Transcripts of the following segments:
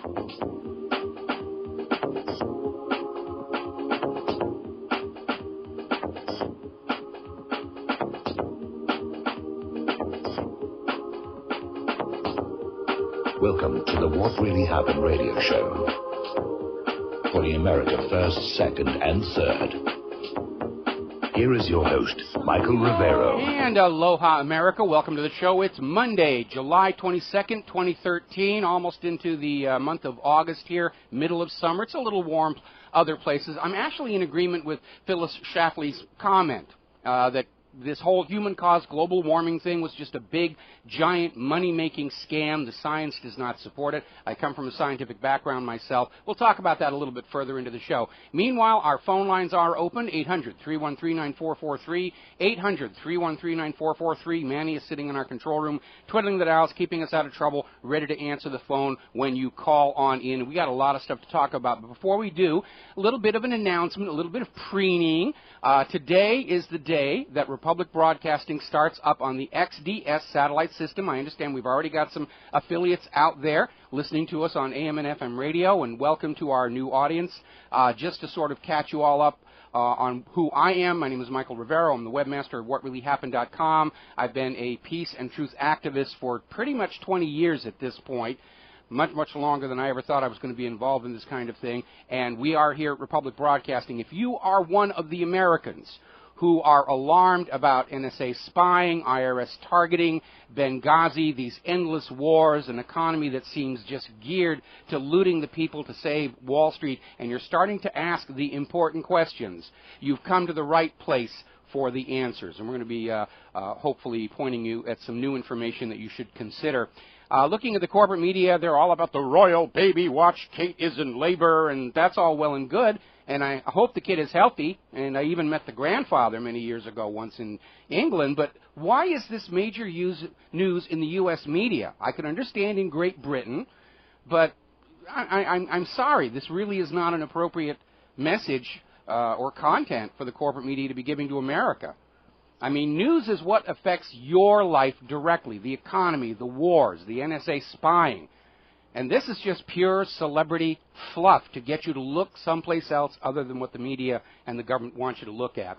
Welcome to the What Really Happened radio show for the America First, Second, and Third. Here is your host, Michael Rivero. And aloha, America. Welcome to the show. It's Monday, July 22nd, 2013, almost into the month of August here, middle of summer. It's a little warm other places. I'm actually in agreement with Phyllis Schlafly's comment that this whole human-caused global warming thing was just a big, giant, money-making scam. The science does not support it. I come from a scientific background myself. We'll talk about that a little bit further into the show. Meanwhile, our phone lines are open, 800-313-9443, 800-313-9443. Manny is sitting in our control room, twiddling the dials, keeping us out of trouble, ready to answer the phone when you call on in. We got a lot of stuff to talk about, but before we do, a little bit of an announcement, a little bit of preening. Today is the day that Public Broadcasting starts up on the XDS satellite system. I understand we've already got some affiliates out there listening to us on AM and FM radio, and welcome to our new audience. Just to sort of catch you all up on who I am, my name is Michael Rivero. I'm the webmaster of WhatReallyHappened.com. I've been a peace and truth activist for pretty much 20 years at this point. Much longer than I ever thought I was going to be involved in this kind of thing. And we are here at Republic Broadcasting. If you are one of the Americans who are alarmed about NSA spying, IRS targeting, Benghazi, these endless wars, an economy that seems just geared to looting the people to save Wall Street, and you're starting to ask the important questions, you've come to the right place for the answers. And we're going to be hopefully pointing you at some new information that you should consider. Looking at the corporate media, they're all about the royal baby. Watch, Kate is in labor, and that's all well and good. And I hope the kid is healthy. And I even met the grandfather many years ago once in England. But why is this major news in the U.S. media? I can understand in Great Britain, but I'm sorry. This really is not an appropriate message or content for the corporate media to be giving to America. I mean, news is what affects your life directly, the economy, the wars, the NSA spying. And this is just pure celebrity fluff to get you to look someplace else other than what the media and the government want you to look at.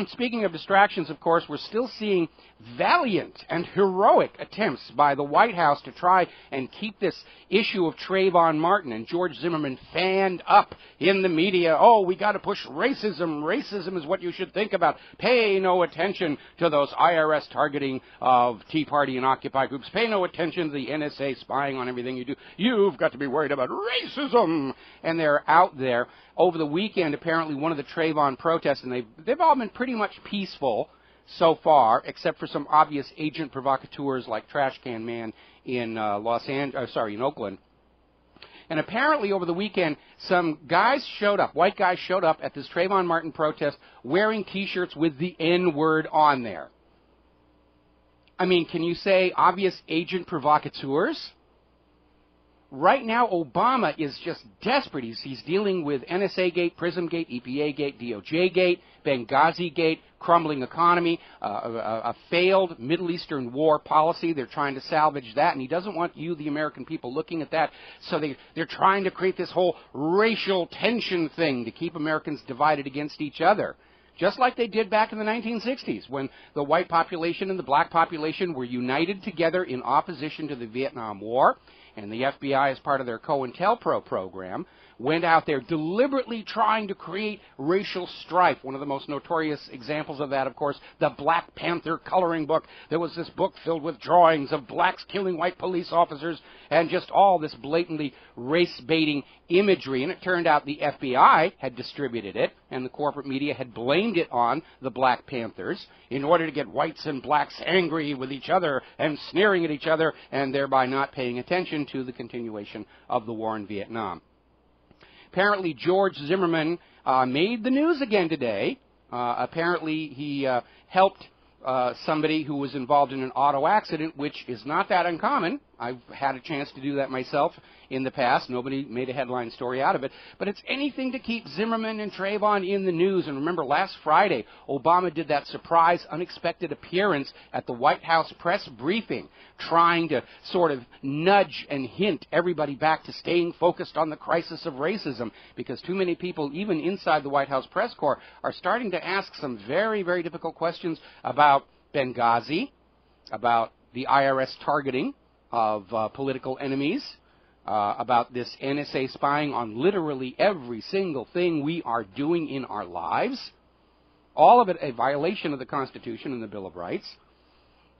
Speaking of distractions, of course, we're still seeing valiant and heroic attempts by the White House to try and keep this issue of Trayvon Martin and George Zimmerman fanned up in the media. Oh, we got to push racism. Racism is what you should think about. Pay no attention to those IRS targeting of Tea Party and Occupy groups. Pay no attention to the NSA spying on everything you do. You've got to be worried about racism. And they're out there. Over the weekend, apparently one of the Trayvon protests, and they've all been pretty much peaceful so far, except for some obvious agent provocateurs like Trash Can Man in in Oakland. And apparently over the weekend, some guys showed up, white guys showed up at this Trayvon Martin protest wearing T-shirts with the N-word on there. I mean, can you say obvious agent provocateurs? Right now, Obama is just desperate. He's dealing with NSA Gate, Prism Gate, EPA Gate, DOJ Gate, Benghazi Gate, crumbling economy, a failed Middle Eastern war policy. They're trying to salvage that, and he doesn't want you, the American people, looking at that. So they're trying to create this whole racial tension thing to keep Americans divided against each other. Just like they did back in the 1960s when the white population and the black population were united together in opposition to the Vietnam War. And the FBI, as part of their COINTELPRO program, went out there deliberately trying to create racial strife. One of the most notorious examples of that, of course, the Black Panther coloring book. There was this book filled with drawings of blacks killing white police officers and just all this blatantly race-baiting imagery. And it turned out the FBI had distributed it, and the corporate media had blamed it on the Black Panthers in order to get whites and blacks angry with each other and sneering at each other, and thereby not paying attention to the continuation of the war in Vietnam. Apparently, George Zimmerman made the news again today. Apparently, he helped somebody who was involved in an auto accident, which is not that uncommon I've had a chance to do that myself in the past. Nobody made a headline story out of it. But it's anything to keep Zimmerman and Trayvon in the news. And remember, last Friday, Obama did that surprise, unexpected appearance at the White House press briefing, trying to sort of nudge and hint everybody back to staying focused on the crisis of racism, because too many people, even inside the White House press corps, are starting to ask some very, very difficult questions about Benghazi, about the IRS targeting of political enemies, about this NSA spying on literally every single thing we are doing in our lives, all of it a violation of the Constitution and the Bill of Rights.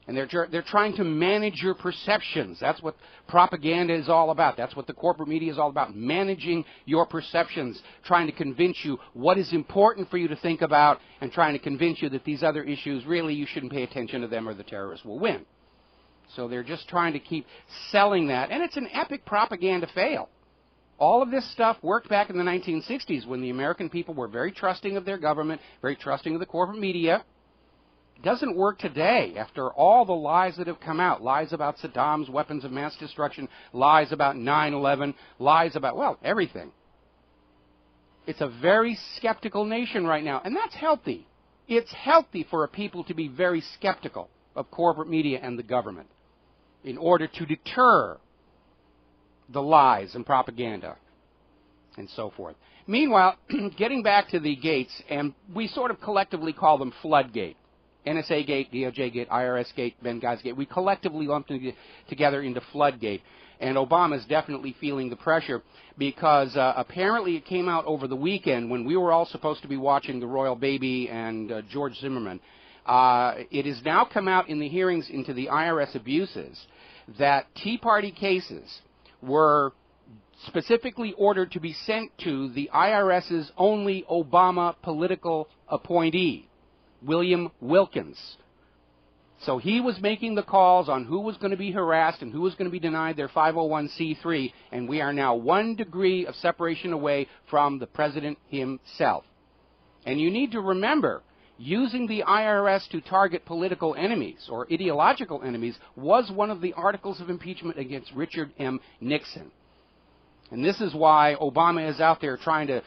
And they're trying to manage your perceptions. That's what propaganda is all about. That's what the corporate media is all about, managing your perceptions, trying to convince you what is important for you to think about, and trying to convince you that these other issues, really, you shouldn't pay attention to them or the terrorists will win. So they're just trying to keep selling that, and it's an epic propaganda fail. All of this stuff worked back in the 1960s when the American people were very trusting of their government, very trusting of the corporate media. It doesn't work today after all the lies that have come out, lies about Saddam's weapons of mass destruction, lies about 9/11, lies about, well, everything. It's a very skeptical nation right now, and that's healthy. It's healthy for a people to be very skeptical of corporate media and the government in order to deter the lies and propaganda and so forth. Meanwhile, getting back to the gates, and we sort of collectively call them Floodgate. NSA Gate, DOJ Gate, IRS Gate, Benghazi Gate. We collectively lumped them together into Floodgate. And Obama is definitely feeling the pressure because apparently it came out over the weekend when we were all supposed to be watching the Royal Baby and George Zimmerman. It has now come out in the hearings into the IRS abuses that Tea Party cases were specifically ordered to be sent to the IRS's only Obama political appointee, William Wilkins. So he was making the calls on who was going to be harassed and who was going to be denied their 501c3, and we are now 1 degree of separation away from the president himself. And you need to remember, using the IRS to target political enemies or ideological enemies was one of the articles of impeachment against Richard M. Nixon. And this is why Obama is out there trying to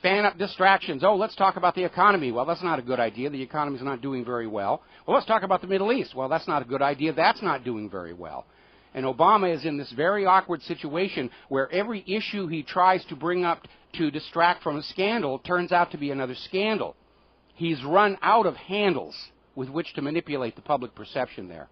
fan up distractions. Oh, let's talk about the economy. Well, that's not a good idea. The economy's not doing very well. Well, let's talk about the Middle East. Well, that's not a good idea. That's not doing very well. And Obama is in this very awkward situation where every issue he tries to bring up to distract from a scandal turns out to be another scandal. He's run out of handles with which to manipulate the public perception there.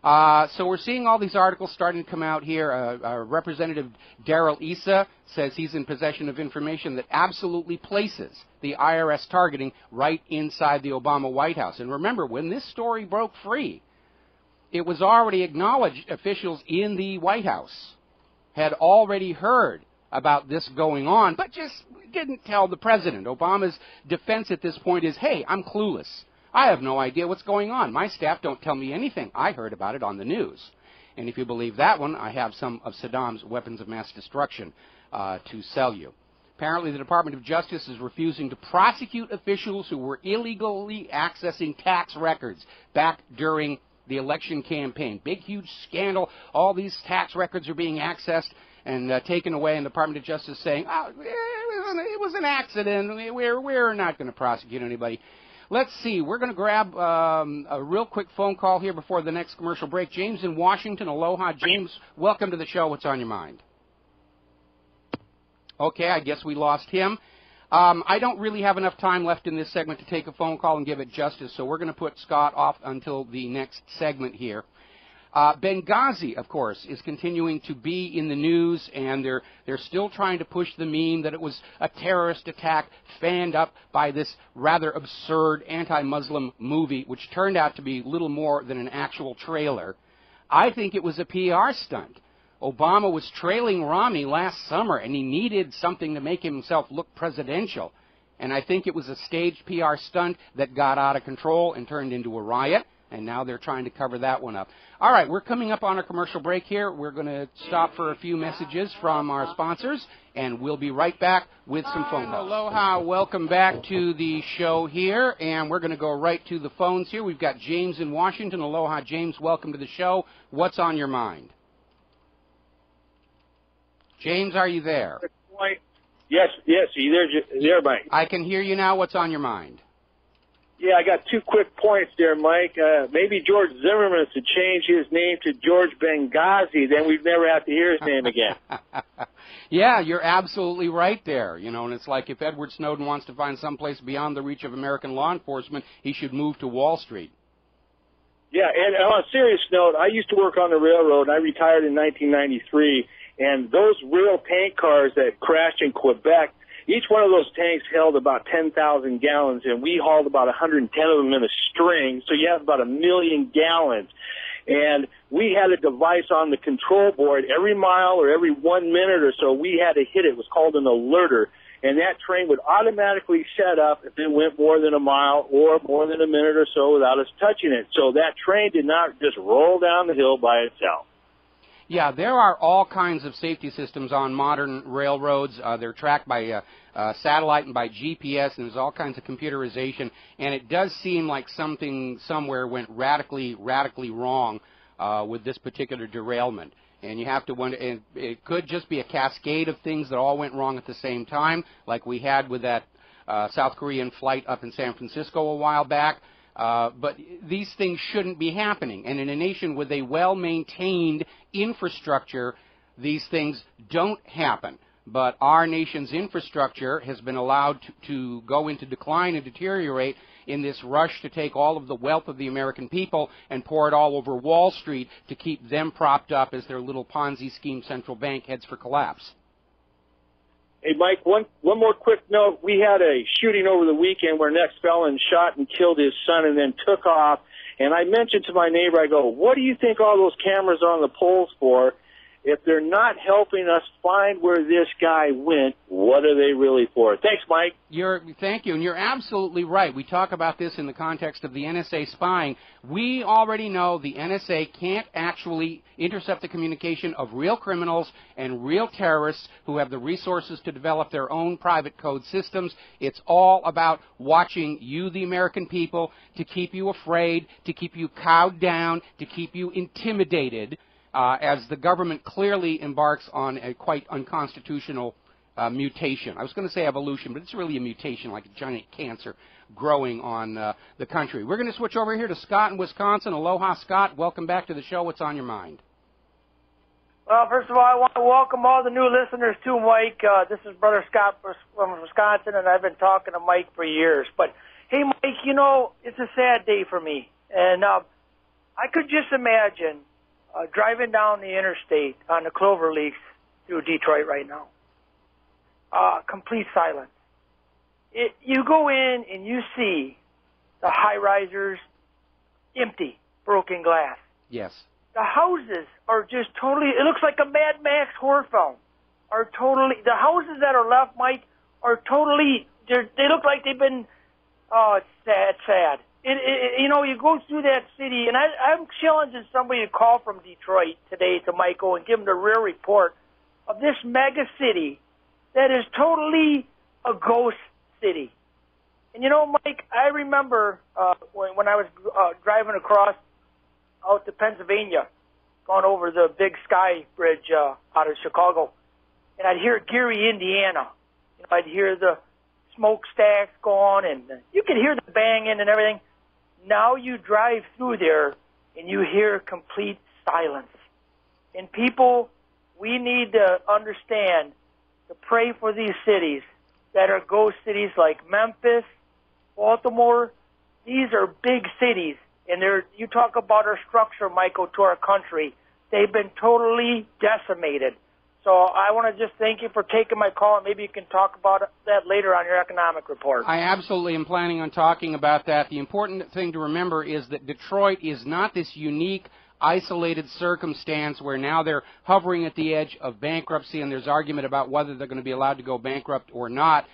So we're seeing all these articles starting to come out here. Representative Darrell Issa says he's in possession of information that absolutely places the IRS targeting right inside the Obama White House. And remember, when this story broke free, it was already acknowledged officials in the White House had already heard about this going on, but just didn't tell the president. Obama's defense at this point is, hey, I'm clueless. I have no idea what's going on. My staff don't tell me anything. I heard about it on the news. And if you believe that one, I have some of Saddam's weapons of mass destruction to sell you. Apparently, the Department of Justice is refusing to prosecute officials who were illegally accessing tax records back during the election campaign. Big, huge scandal. All these tax records are being accessed and taken away, and the Department of Justice saying, oh, it was an accident. We're not going to prosecute anybody. Let's see. We're going to grab a real quick phone call here before the next commercial break. James in Washington. Aloha, James. Welcome to the show. What's on your mind? Okay, I guess we lost him. I don't really have enough time left in this segment to take a phone call and give it justice, so we're going to put Scott off until the next segment here. Benghazi, of course, is continuing to be in the news, and they're still trying to push the meme that it was a terrorist attack fanned up by this rather absurd anti-Muslim movie, which turned out to be little more than an actual trailer. I think it was a PR stunt. Obama was trailing Romney last summer, and he needed something to make himself look presidential. And I think it was a staged PR stunt that got out of control and turned into a riot. And now they're trying to cover that one up. All right, we're coming up on a commercial break here. We're going to stop for a few messages from our sponsors, and we'll be right back with some phone calls. Aloha, welcome back to the show here, and we're going to go right to the phones here. We've got James in Washington. Aloha, James, welcome to the show. What's on your mind? James, are you there? Yes, you there, Mike? I can hear you now. What's on your mind? Yeah, I got 2 quick points there, Mike. Maybe George Zimmerman should change his name to George Benghazi, then we'd never have to hear his name again. Yeah, you're absolutely right there. You know, and it's like if Edward Snowden wants to find someplace beyond the reach of American law enforcement, he should move to Wall Street. Yeah, and on a serious note, I used to work on the railroad, and I retired in 1993, and those rail tank cars that crashed in Quebec, each one of those tanks held about 10,000 gallons, and we hauled about 110 of them in a string, so you have about 1 million gallons. And we had a device on the control board. Every mile or every 1 minute or so, we had to hit it. It was called an alerter. And that train would automatically shut up if it went more than a mile or more than a minute or so without us touching it. So that train did not just roll down the hill by itself. Yeah, there are all kinds of safety systems on modern railroads. They're tracked by satellite and by GPS, and there's all kinds of computerization. And it does seem like something somewhere went radically wrong with this particular derailment. And you have to wonder, and it could just be a cascade of things that all went wrong at the same time, like we had with that South Korean flight up in San Francisco a while back. But these things shouldn't be happening. And in a nation with a well-maintained infrastructure, these things don't happen. But our nation's infrastructure has been allowed to go into decline and deteriorate in this rush to take all of the wealth of the American people and pour it all over Wall Street to keep them propped up as their little Ponzi scheme central bank heads for collapse. Hey, Mike, one more quick note. We had a shooting over the weekend where an ex-felon shot and killed his son and then took off. And I mentioned to my neighbor, I go, what do you think all those cameras are on the poles for? If they're not helping us find where this guy went, what are they really for? Thanks, Mike. Thank you, and you're absolutely right. We talk about this in the context of the NSA spying. We already know the NSA can't actually intercept the communication of real criminals and real terrorists who have the resources to develop their own private code systems. It's all about watching you, the American people, to keep you afraid, to keep you cowed down, to keep you intimidated. As the government clearly embarks on a quite unconstitutional mutation. I was going to say evolution, but it's really a mutation, like a giant cancer growing on the country. We're going to switch over here to Scott in Wisconsin. Aloha, Scott. Welcome back to the show. What's on your mind? Well, first of all, I want to welcome all the new listeners to Mike. This is Brother Scott from Wisconsin, and I've been talking to Mike for years. But, hey, Mike, you know, it's a sad day for me. And I could just imagine driving down the interstate on the Clover Leaks through Detroit right now. Complete silence. You go in and you see the high-risers empty, broken glass. Yes. The houses are just totally, it looks like a Mad Max horror film. The houses that are left, Mike, are totally, they look like they've been, oh, it's sad. You know, you go through that city, and I'm challenging somebody to call from Detroit today to Michael and give him the real report of this mega city that is totally a ghost city. And you know, Mike, I remember when I was driving across out to Pennsylvania, going over the Big Sky Bridge out of Chicago, and I'd hear Gary, Indiana. You know, I'd hear the smokestacks going, and you could hear the banging and everything. Now you drive through there, and you hear complete silence. And people, we need to understand to pray for these cities that are ghost cities like Memphis, Baltimore. These are big cities, and you talk about our structure, Michael, to our country. They've been totally decimated. So I want to just thank you for taking my call, and maybe you can talk about that later on your economic report. I absolutely am planning on talking about that. The important thing to remember is that Detroit is not this unique, isolated circumstance where now they're hovering at the edge of bankruptcy, and there's argument about whether they're going to be allowed to go bankrupt or not.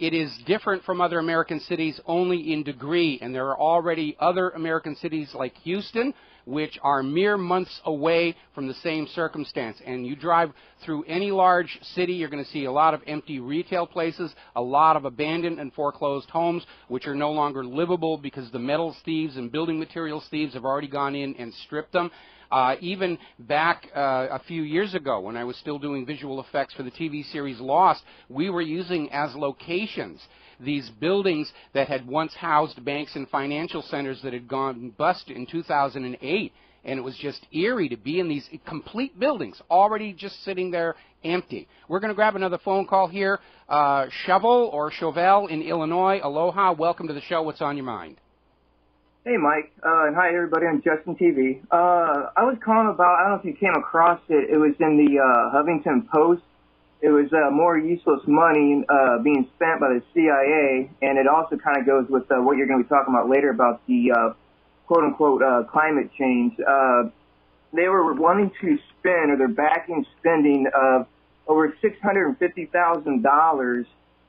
It is different from other American cities only in degree, and there are already other American cities like Houston, which are mere months away from the same circumstance. And you drive through any large city, you're going to see a lot of empty retail places, a lot of abandoned and foreclosed homes, which are no longer livable because the metals thieves and building materials thieves have already gone in and stripped them. Even back a few years ago, when I was still doing visual effects for the TV series Lost, we were using as locations these buildings that had once housed banks and financial centers that had gone bust in 2008. And it was just eerie to be in these complete buildings, already just sitting there empty. We're going to grab another phone call here. Chauvel in Illinois. Aloha. Welcome to the show. What's on your mind? Hey, Mike, and hi, everybody on Justin TV. I was calling about, I don't know if you came across it, it was in the Huffington Post. It was more useless money being spent by the CIA, and it also kind of goes with what you're going to be talking about later about the quote-unquote climate change. They were wanting to spend, or they're backing spending of over $650,000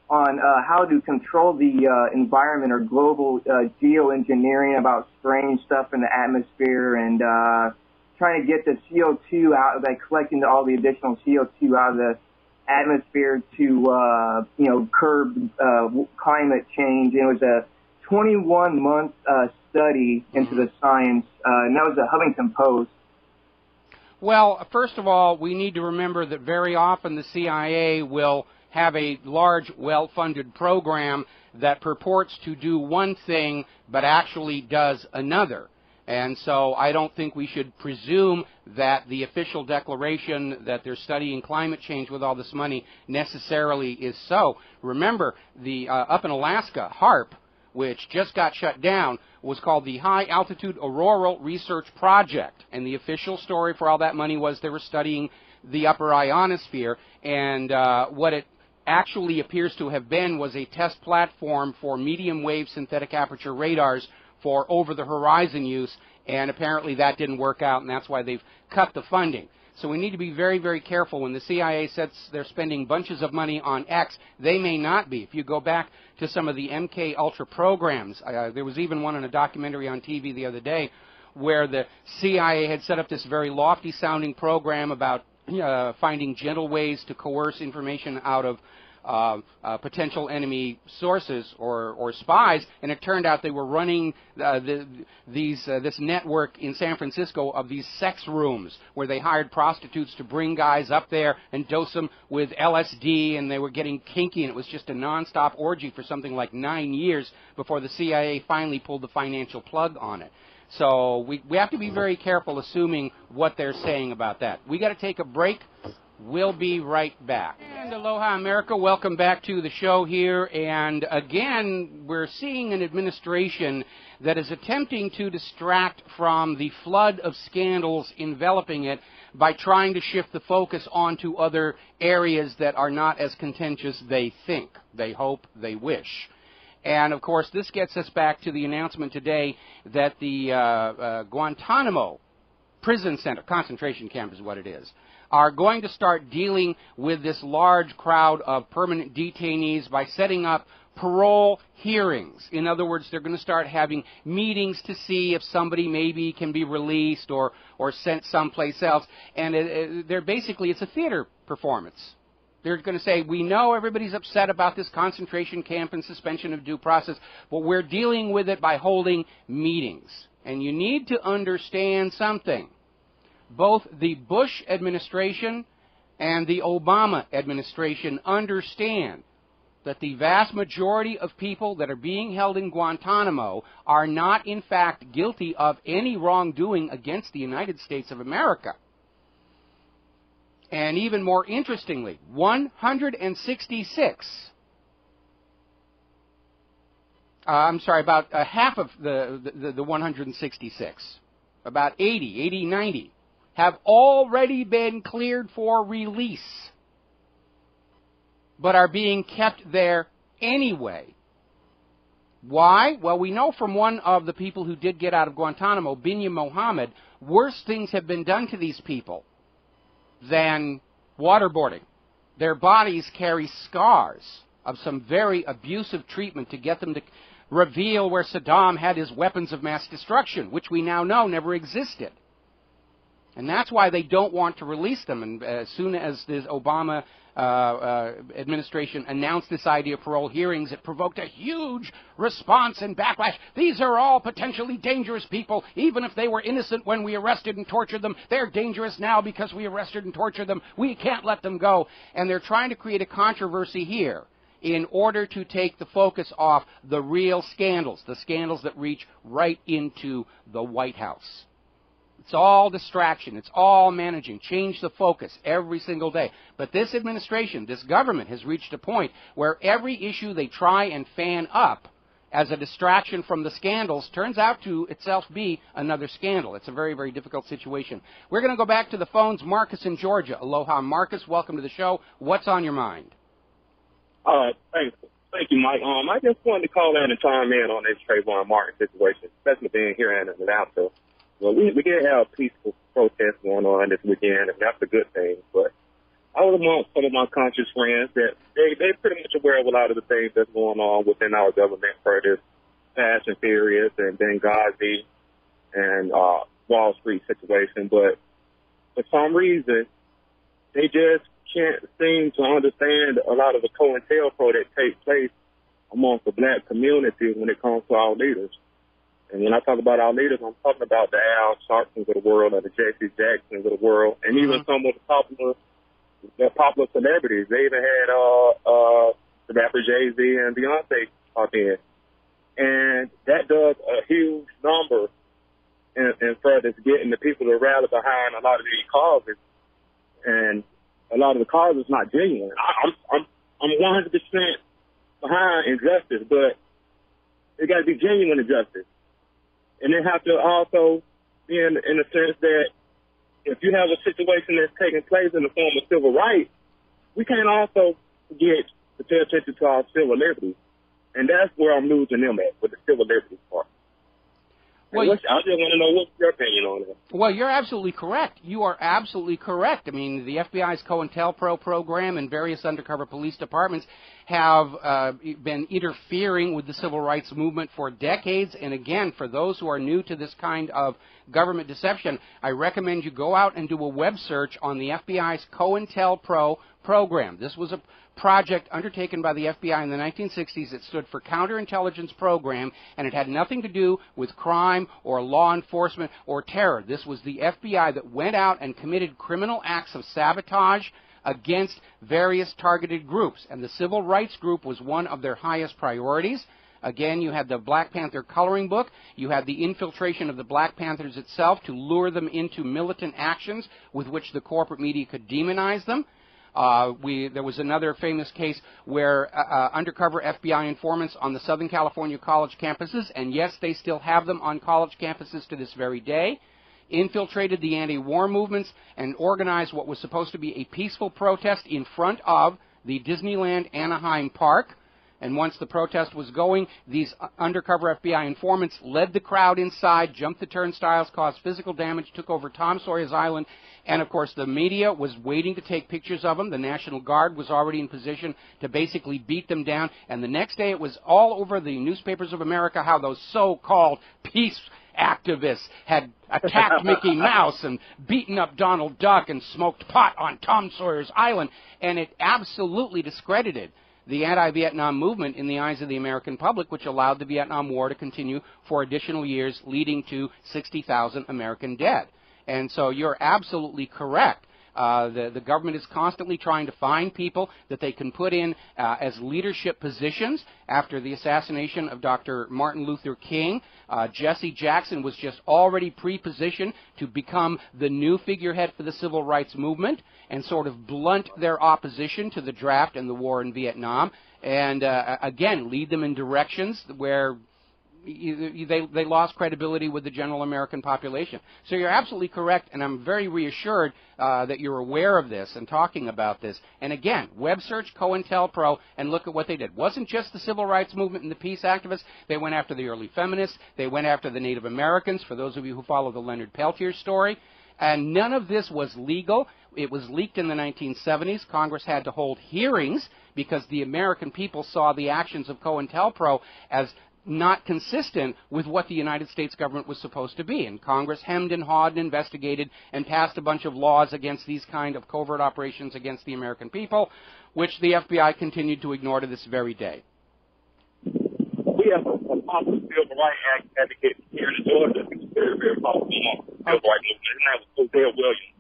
on how to control the environment or global geoengineering about spraying stuff in the atmosphere and trying to get the CO2 out, like collecting all the additional CO2 out of the atmosphere to, curb climate change. And it was a 21-month study into the science, and that was the Huffington Post. Well, first of all, we need to remember that very often the CIA will have a large, well-funded program that purports to do one thing but actually does another. And so I don't think we should presume that the official declaration that they're studying climate change with all this money necessarily is so. Remember, the up in Alaska, HAARP, which just got shut down, was called the High Altitude Auroral Research Project. And the official story for all that money was they were studying the upper ionosphere, and what it actually appears to have been was a test platform for medium-wave synthetic aperture radars for over-the-horizon use, and apparently that didn't work out, and that's why they've cut the funding. So we need to be very, very careful. When the CIA says they're spending bunches of money on X, they may not be. If you go back to some of the MK Ultra programs, there was even one in a documentary on TV the other day where the CIA had set up this very lofty-sounding program about finding gentle ways to coerce information out of potential enemy sources or spies, and it turned out they were running this network in San Francisco of these sex rooms where they hired prostitutes to bring guys up there and dose them with LSD, and they were getting kinky, and it was just a nonstop orgy for something like 9 years before the CIA finally pulled the financial plug on it. So we have to be very careful assuming what they're saying about that. We got to take a break. We'll be right back. And aloha, America. Welcome back to the show here. And again, we're seeing an administration that is attempting to distract from the flood of scandals enveloping it by trying to shift the focus onto other areas that are not as contentious they think, they hope, they wish. And, of course, this gets us back to the announcement today that the Guantanamo prison center, concentration camp is what it is, are going to start dealing with this large crowd of permanent detainees by setting up parole hearings. In other words, they're going to start having meetings to see if somebody maybe can be released or sent someplace else. And they're basically, it's a theater performance. They're going to say, we know everybody's upset about this concentration camp and suspension of due process, but we're dealing with it by holding meetings. And you need to understand something. Both the Bush administration and the Obama administration understand that the vast majority of people that are being held in Guantanamo are not, in fact, guilty of any wrongdoing against the United States of America. And even more interestingly, 166, about half of the 166, about 80, 90, have already been cleared for release, but are being kept there anyway. Why? Well, we know from one of the people who did get out of Guantanamo, Binyam Mohammed, worse things have been done to these people than waterboarding. Their bodies carry scars of some very abusive treatment to get them to reveal where Saddam had his weapons of mass destruction, which we now know never existed. And that's why they don't want to release them. And as soon as the Obama administration announced this idea of parole hearings, it provoked a huge response and backlash. These are all potentially dangerous people. Even if they were innocent when we arrested and tortured them, they're dangerous now because we arrested and tortured them. We can't let them go. And they're trying to create a controversy here in order to take the focus off the real scandals, the scandals that reach right into the White House. It's all distraction. It's all managing. Change the focus every single day. But this administration, this government, has reached a point where every issue they try and fan up as a distraction from the scandals turns out to itself be another scandal. It's a very, very difficult situation. We're going to go back to the phones. Marcus in Georgia. Aloha, Marcus. Welcome to the show. What's on your mind? Thank you, Mike. I just wanted to call in and chime in on this Trayvon Martin situation, especially being here in Atlanta. Well, we did have peaceful protests going on this weekend, and that's a good thing. But I was among some of my conscious friends that they pretty much aware of a lot of the things that's going on within our government for this Fast and Furious and Benghazi and Wall Street situation. But for some reason, they just can't seem to understand a lot of the COINTELPRO that takes place amongst the black community when it comes to our leaders. And when I talk about our leaders, I'm talking about the Al Sharptons of the world, or the J.C. Jacksons of the world, and even some of the popular celebrities. They even had the rapper Jay-Z and Beyonce pop in. And that does a huge number in further getting the people to rally behind a lot of these causes. And a lot of the causes not genuine. I'm 100% behind injustice, but it got to be genuine injustice. And they have to also be in a sense that if you have a situation that's taking place in the form of civil rights, we can't also forget to pay attention to our civil liberties. And that's where I'm losing them at, with the civil liberties part. Well, I just want to know what's your opinion on it. Well, you're absolutely correct. You are absolutely correct. I mean, the FBI's COINTELPRO program and various undercover police departments have been interfering with the civil rights movement for decades. And again, for those who are new to this kind of government deception, I recommend you go out and do a web search on the FBI's COINTELPRO program. This was a project undertaken by the FBI in the 1960s. It stood for Counterintelligence Program, and it had nothing to do with crime or law enforcement or terror. This was the FBI that went out and committed criminal acts of sabotage against various targeted groups, and the Civil Rights Group was one of their highest priorities. Again, you had the Black Panther coloring book. You had the infiltration of the Black Panthers itself to lure them into militant actions with which the corporate media could demonize them. There was another famous case where undercover FBI informants on the Southern California college campuses, and yes, they still have them on college campuses to this very day, infiltrated the anti-war movements and organized what was supposed to be a peaceful protest in front of the Disneyland Anaheim Park. And once the protest was going, these undercover FBI informants led the crowd inside, jumped the turnstiles, caused physical damage, took over Tom Sawyer's Island, and of course the media was waiting to take pictures of them. The National Guard was already in position to basically beat them down, and the next day it was all over the newspapers of America how those so-called peace activists had attacked Mickey Mouse and beaten up Donald Duck and smoked pot on Tom Sawyer's Island, and it absolutely discredited the anti-Vietnam movement in the eyes of the American public, which allowed the Vietnam War to continue for additional years, leading to 60,000 American dead. And so you're absolutely correct. The government is constantly trying to find people that they can put in as leadership positions. After the assassination of Dr. Martin Luther King, Jesse Jackson was just already pre-positioned to become the new figurehead for the civil rights movement and sort of blunt their opposition to the draft and the war in Vietnam, and again, lead them in directions where they lost credibility with the general American population. So you're absolutely correct, and I'm very reassured that you're aware of this and talking about this. And again, web search COINTELPRO and look at what they did. It wasn't just the civil rights movement and the peace activists. They went after the early feminists. They went after the Native Americans, for those of you who follow the Leonard Peltier story. And none of this was legal. It was leaked in the 1970s. Congress had to hold hearings because the American people saw the actions of COINTELPRO as not consistent with what the United States government was supposed to be. And Congress hemmed and hawed and investigated and passed a bunch of laws against these kind of covert operations against the American people, which the FBI continued to ignore to this very day. We have a popular civil rights advocate here in Georgia. He's very, very popular civil rights movement. His name is Hosea Williams.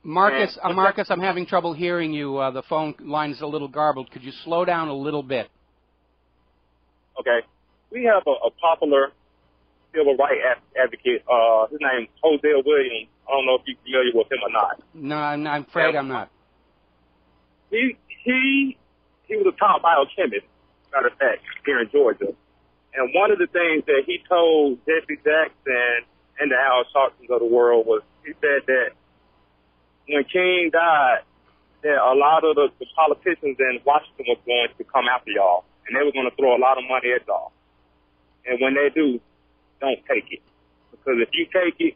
Marcus, I'm having trouble hearing you. The phone line is a little garbled. Could you slow down a little bit? Okay. We have a popular civil rights advocate. His name is Hosea Williams. I don't know if you're familiar with him or not. No, I'm afraid I'm not. He was a top biochemist, matter of fact, here in Georgia. And one of the things that he told Jesse Jackson and the Al Sharptons of the world was, he said that when King died, that a lot of the politicians in Washington was going to come after y'all, and they were going to throw a lot of money at y'all. And when they do, don't take it. Because if you take it,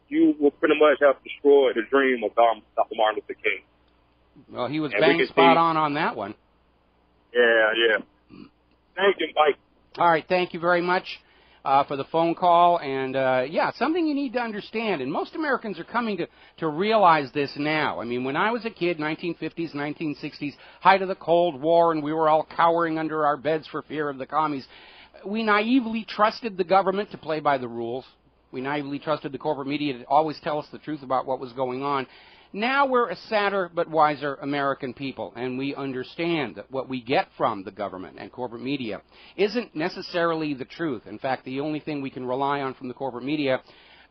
you will pretty much have destroyed the dream of Dr. Martin Luther King. Well, he was bang spot on that one. Yeah. Thank you, Mike. All right, thank you very much for the phone call. And, something you need to understand, and most Americans are coming to realize this now. I mean, when I was a kid, 1950s, 1960s, height of the Cold War, and we were all cowering under our beds for fear of the commies, we naively trusted the government to play by the rules. We naively trusted the corporate media to always tell us the truth about what was going on. Now we're a sadder but wiser American people, and we understand that what we get from the government and corporate media isn't necessarily the truth. In fact, the only thing we can rely on from the corporate media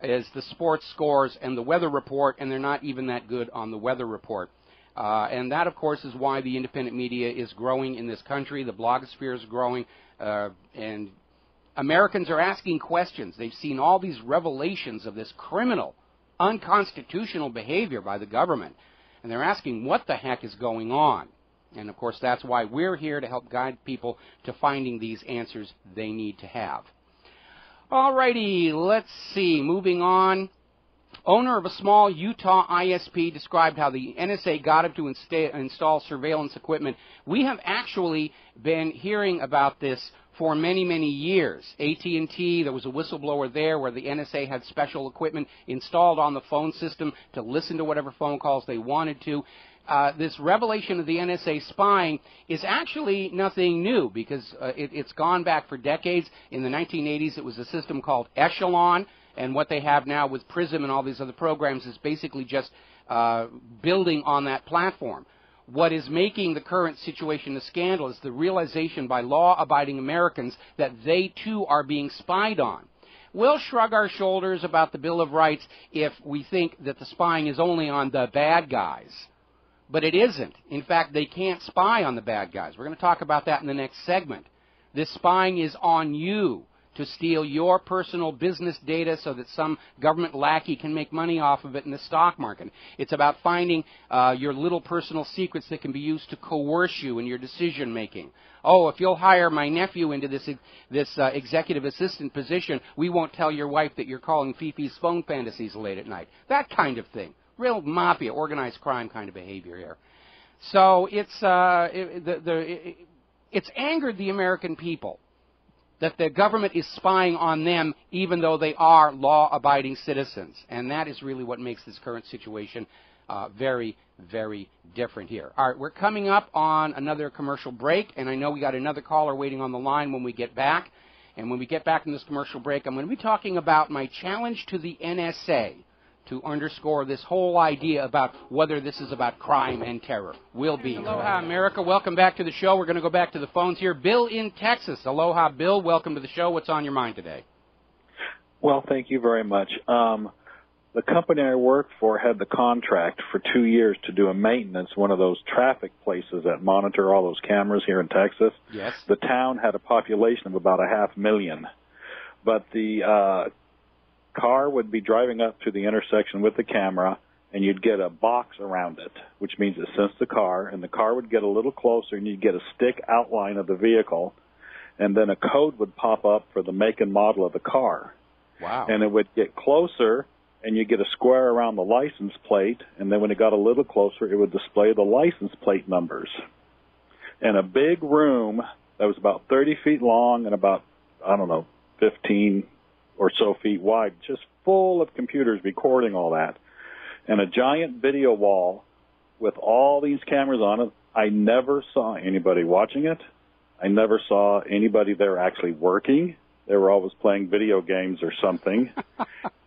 is the sports scores and the weather report, and they're not even that good on the weather report. And that, of course, is why the independent media is growing in this country. The blogosphere is growing, and Americans are asking questions. They've seen all these revelations of this criminal, unconstitutional behavior by the government, and they're asking what the heck is going on. And, of course, that's why we're here to help guide people to finding these answers they need to have. All righty, let's see. Moving on. Owner of a small Utah ISP described how the NSA got him to install surveillance equipment. We have actually been hearing about this for many, many years. AT&T, there was a whistleblower there where the NSA had special equipment installed on the phone system to listen to whatever phone calls they wanted to. This revelation of the NSA spying is actually nothing new because it's gone back for decades. In the 1980s, it was a system called Echelon. And what they have now with PRISM and all these other programs is basically just building on that platform. What is making the current situation a scandal is the realization by law-abiding Americans that they, too, are being spied on. We'll shrug our shoulders about the Bill of Rights if we think that the spying is only on the bad guys. But it isn't. In fact, they can't spy on the bad guys. We're going to talk about that in the next segment. This spying is on you, to steal your personal business data so that some government lackey can make money off of it in the stock market. It's about finding your little personal secrets that can be used to coerce you in your decision making. Oh, if you'll hire my nephew into this executive assistant position, we won't tell your wife that you're calling Fifi's phone fantasies late at night. That kind of thing. Real mafia, organized crime kind of behavior here. So it's angered the American people that the government is spying on them even though they are law-abiding citizens. And that is really what makes this current situation very, very different here. All right, we're coming up on another commercial break, and I know we got another caller waiting on the line when we get back. And when we get back from this commercial break, I'm going to be talking about my challenge to the NSA to underscore this whole idea about whether this is about crime and terror. Will be. Aloha, America. Welcome back to the show. We're going to go back to the phones here. Bill in Texas. Aloha, Bill. Welcome to the show. What's on your mind today? Well, thank you very much. The company I work for had the contract for 2 years to do a maintenance, one of those traffic places that monitor all those cameras here in Texas. Yes. The town had a population of about 500,000. But the car would be driving up to the intersection with the camera, and you'd get a box around it, which means it sensed the car, and the car would get a little closer, and you'd get a stick outline of the vehicle, and then a code would pop up for the make and model of the car. Wow. And it would get closer, and you get a square around the license plate, and then when it got a little closer, it would display the license plate numbers. And a big room that was about 30 feet long and about I don't know, 15 or so feet wide, just full of computers recording all that, and a giant video wall with all these cameras on it. I never saw anybody watching it. I never saw anybody there actually working. They were always playing video games or something.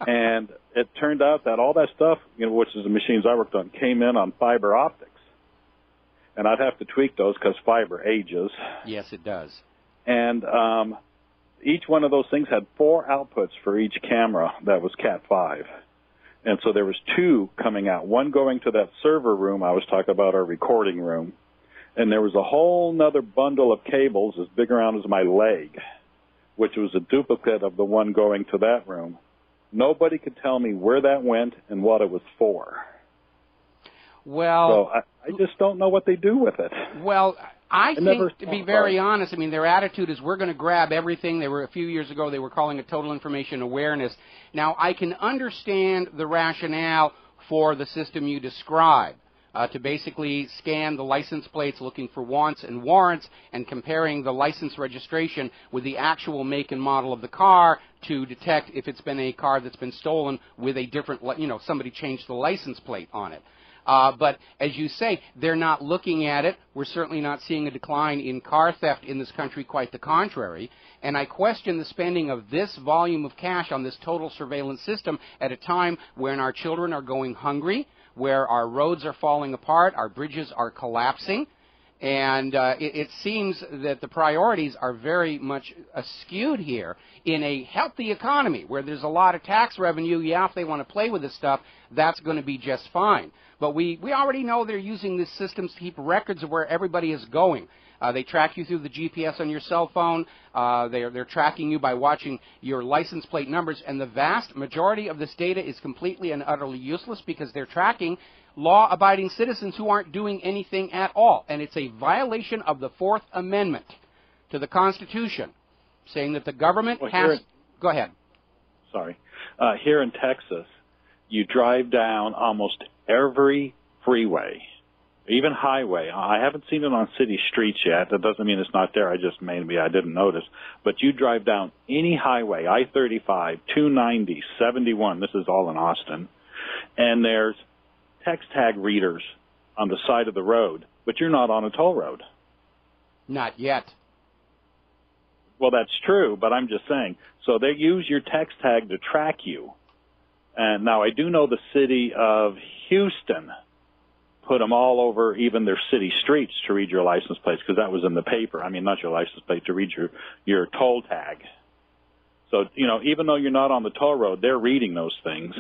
And it turned out that all that stuff, which is the machines I worked on, came in on fiber optics. And I'd have to tweak those because fiber ages. Yes, it does. And each one of those things had 4 outputs for each camera that was Cat5. And so there was 2 coming out, one going to that server room I was talking about, our recording room. And there was a whole nother bundle of cables as big around as my leg, which was a duplicate of the one going to that room. Nobody could tell me where that went and what it was for. Well, so I just don't know what they do with it. Well, I think, to be very honest, I mean, their attitude is we're going to grab everything. They were, a few years ago, they were calling it total information awareness. Now, I can understand the rationale for the system you describe, to basically scan the license plates looking for wants and warrants and comparing the license registration with the actual make and model of the car to detect if it's been a car that's been stolen with a different, somebody changed the license plate on it. But as you say, they're not looking at it. We're certainly not seeing a decline in car theft in this country, quite the contrary. And I question the spending of this volume of cash on this total surveillance system at a time when our children are going hungry, where our roads are falling apart, our bridges are collapsing. And it seems that the priorities are very much skewed here in a healthy economy where there's a lot of tax revenue. Yeah, if they want to play with this stuff, that's going to be just fine. But we already know they're using these systems to keep records of where everybody is going. They track you through the GPS on your cell phone. They're tracking you by watching your license plate numbers. And the vast majority of this data is completely and utterly useless because they're tracking law-abiding citizens who aren't doing anything at all. And it's a violation of the Fourth Amendment to the Constitution, saying that the government has... Go ahead. Sorry. Here in Texas, you drive down almost every freeway, even highway. I haven't seen it on city streets yet. That doesn't mean it's not there. I didn't notice. But you drive down any highway, I-35, 290, 71, this is all in Austin, and there's text tag readers on the side of the road, but you're not on a toll road. Not yet. Well, that's true, but I'm just saying. So they use your text tag to track you. And now I do know the city of Houston put them all over even their city streets to read your license plates, because that was in the paper. I mean, not your license plate, to read your toll tag. So, even though you're not on the toll road, they're reading those things.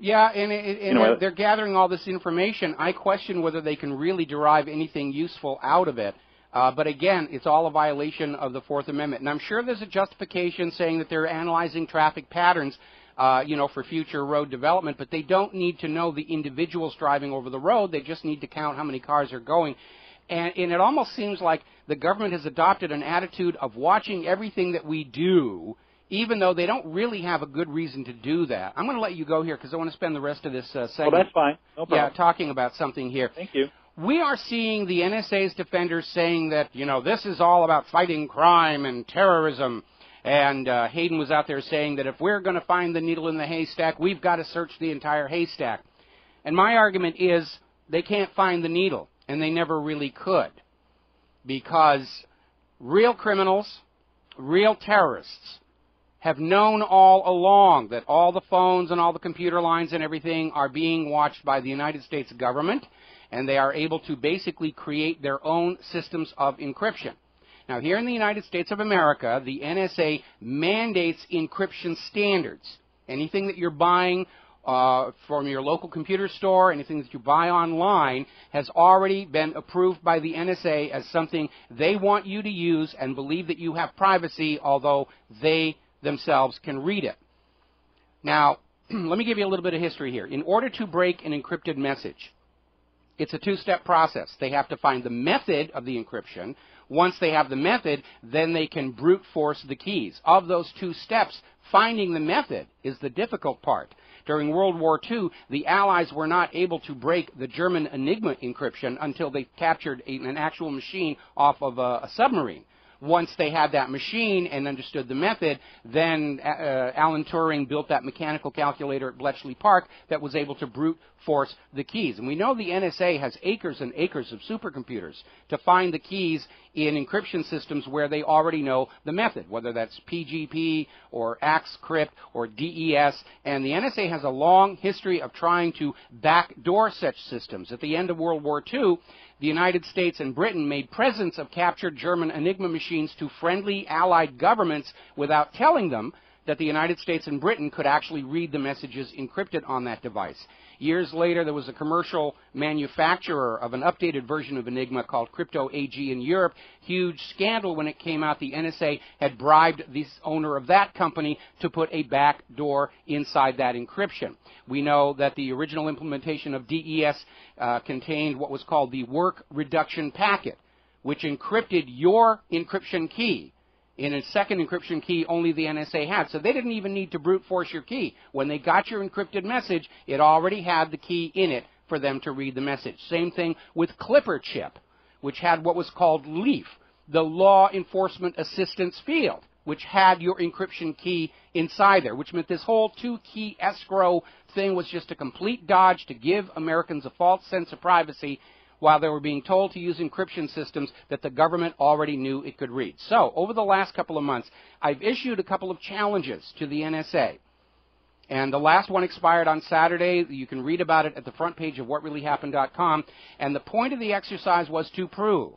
Yeah, and they're gathering all this information. I question whether they can really derive anything useful out of it. But again, it's all a violation of the Fourth Amendment. And I'm sure there's a justification saying that they're analyzing traffic patterns, for future road development, but they don't need to know the individuals driving over the road. They just need to count how many cars are going. And it almost seems like the government has adopted an attitude of watching everything that we do, even though they don't really have a good reason to do that. I'm going to let you go here because I want to spend the rest of this segment. Oh, that's fine. No problem. Talking about something here. Thank you. We are seeing the NSA's defenders saying that, this is all about fighting crime and terrorism. And Hayden was out there saying that if we're going to find the needle in the haystack, we've got to search the entire haystack. And my argument is they can't find the needle, and they never really could, because real criminals, real terrorists, have known all along that all the phones and all the computer lines and everything are being watched by the United States government, and they are able to basically create their own systems of encryption. Now, here in the United States of America, the NSA mandates encryption standards. Anything that you're buying from your local computer store, anything that you buy online, has already been approved by the NSA as something they want you to use and believe that you have privacy, although they themselves can read it. Now, let me give you a little bit of history here. In order to break an encrypted message, it's a two-step process. They have to find the method of the encryption. Once they have the method, then they can brute force the keys. Of those two steps, finding the method is the difficult part. During World War II, the Allies were not able to break the German Enigma encryption until they captured an actual machine off of a submarine. once they had that machine and understood the method, then Alan Turing built that mechanical calculator at Bletchley Park that was able to brute force the keys. And we know the NSA has acres and acres of supercomputers to find the keys in encryption systems where they already know the method, whether that's PGP or AxCrypt or DES. And the NSA has a long history of trying to backdoor such systems. At the end of World War II, the United States and Britain made presents of captured German Enigma machines to friendly Allied governments without telling them that the United States and Britain could actually read the messages encrypted on that device. Years later, there was a commercial manufacturer of an updated version of Enigma called Crypto AG in Europe. Huge scandal when it came out. The NSA had bribed the owner of that company to put a back door inside that encryption. We know that the original implementation of DES contained what was called the work reduction packet, which encrypted your encryption key. In a second encryption key, only the NSA had. So they didn't even need to brute force your key. When they got your encrypted message, it already had the key in it for them to read the message. Same thing with Clipper Chip, which had what was called LEAF, the Law Enforcement Assistance Field, which had your encryption key inside there, which meant this whole two-key escrow thing was just a complete dodge to give Americans a false sense of privacy while they were being told to use encryption systems that the government already knew it could read. So, over the last couple of months, I've issued a couple of challenges to the NSA. And the last one expired on Saturday. You can read about it at the front page of whatreallyhappened.com. And the point of the exercise was to prove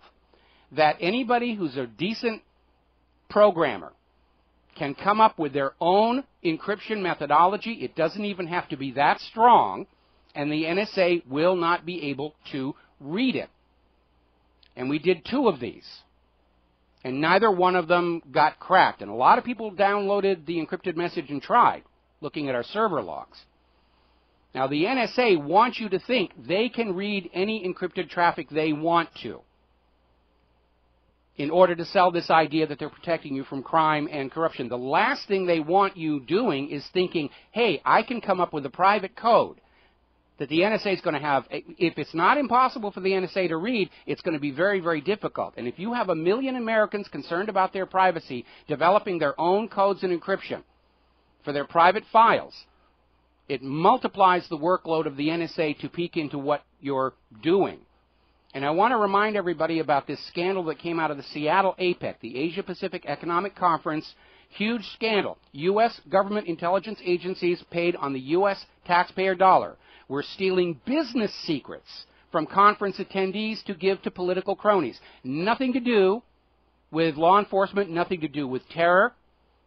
that anybody who's a decent programmer can come up with their own encryption methodology. It doesn't even have to be that strong. And the NSA will not be able to read it. And we did 2 of these. And neither one of them got cracked. And a lot of people downloaded the encrypted message and tried, looking at our server logs. Now, the NSA wants you to think they can read any encrypted traffic they want to in order to sell this idea that they're protecting you from crime and corruption. The last thing they want you doing is thinking, hey, I can come up with a private code that the NSA is going to have. If it's not impossible for the NSA to read, it's going to be very, very difficult. And if you have 1 million Americans concerned about their privacy developing their own codes and encryption for their private files, it multiplies the workload of the NSA to peek into what you're doing. And I want to remind everybody about this scandal that came out of the Seattle APEC, the Asia-Pacific Economic Conference. Huge scandal. U.S. government intelligence agencies paid on the U.S. taxpayer dollar were stealing business secrets from conference attendees to give to political cronies. Nothing to do with law enforcement, nothing to do with terror,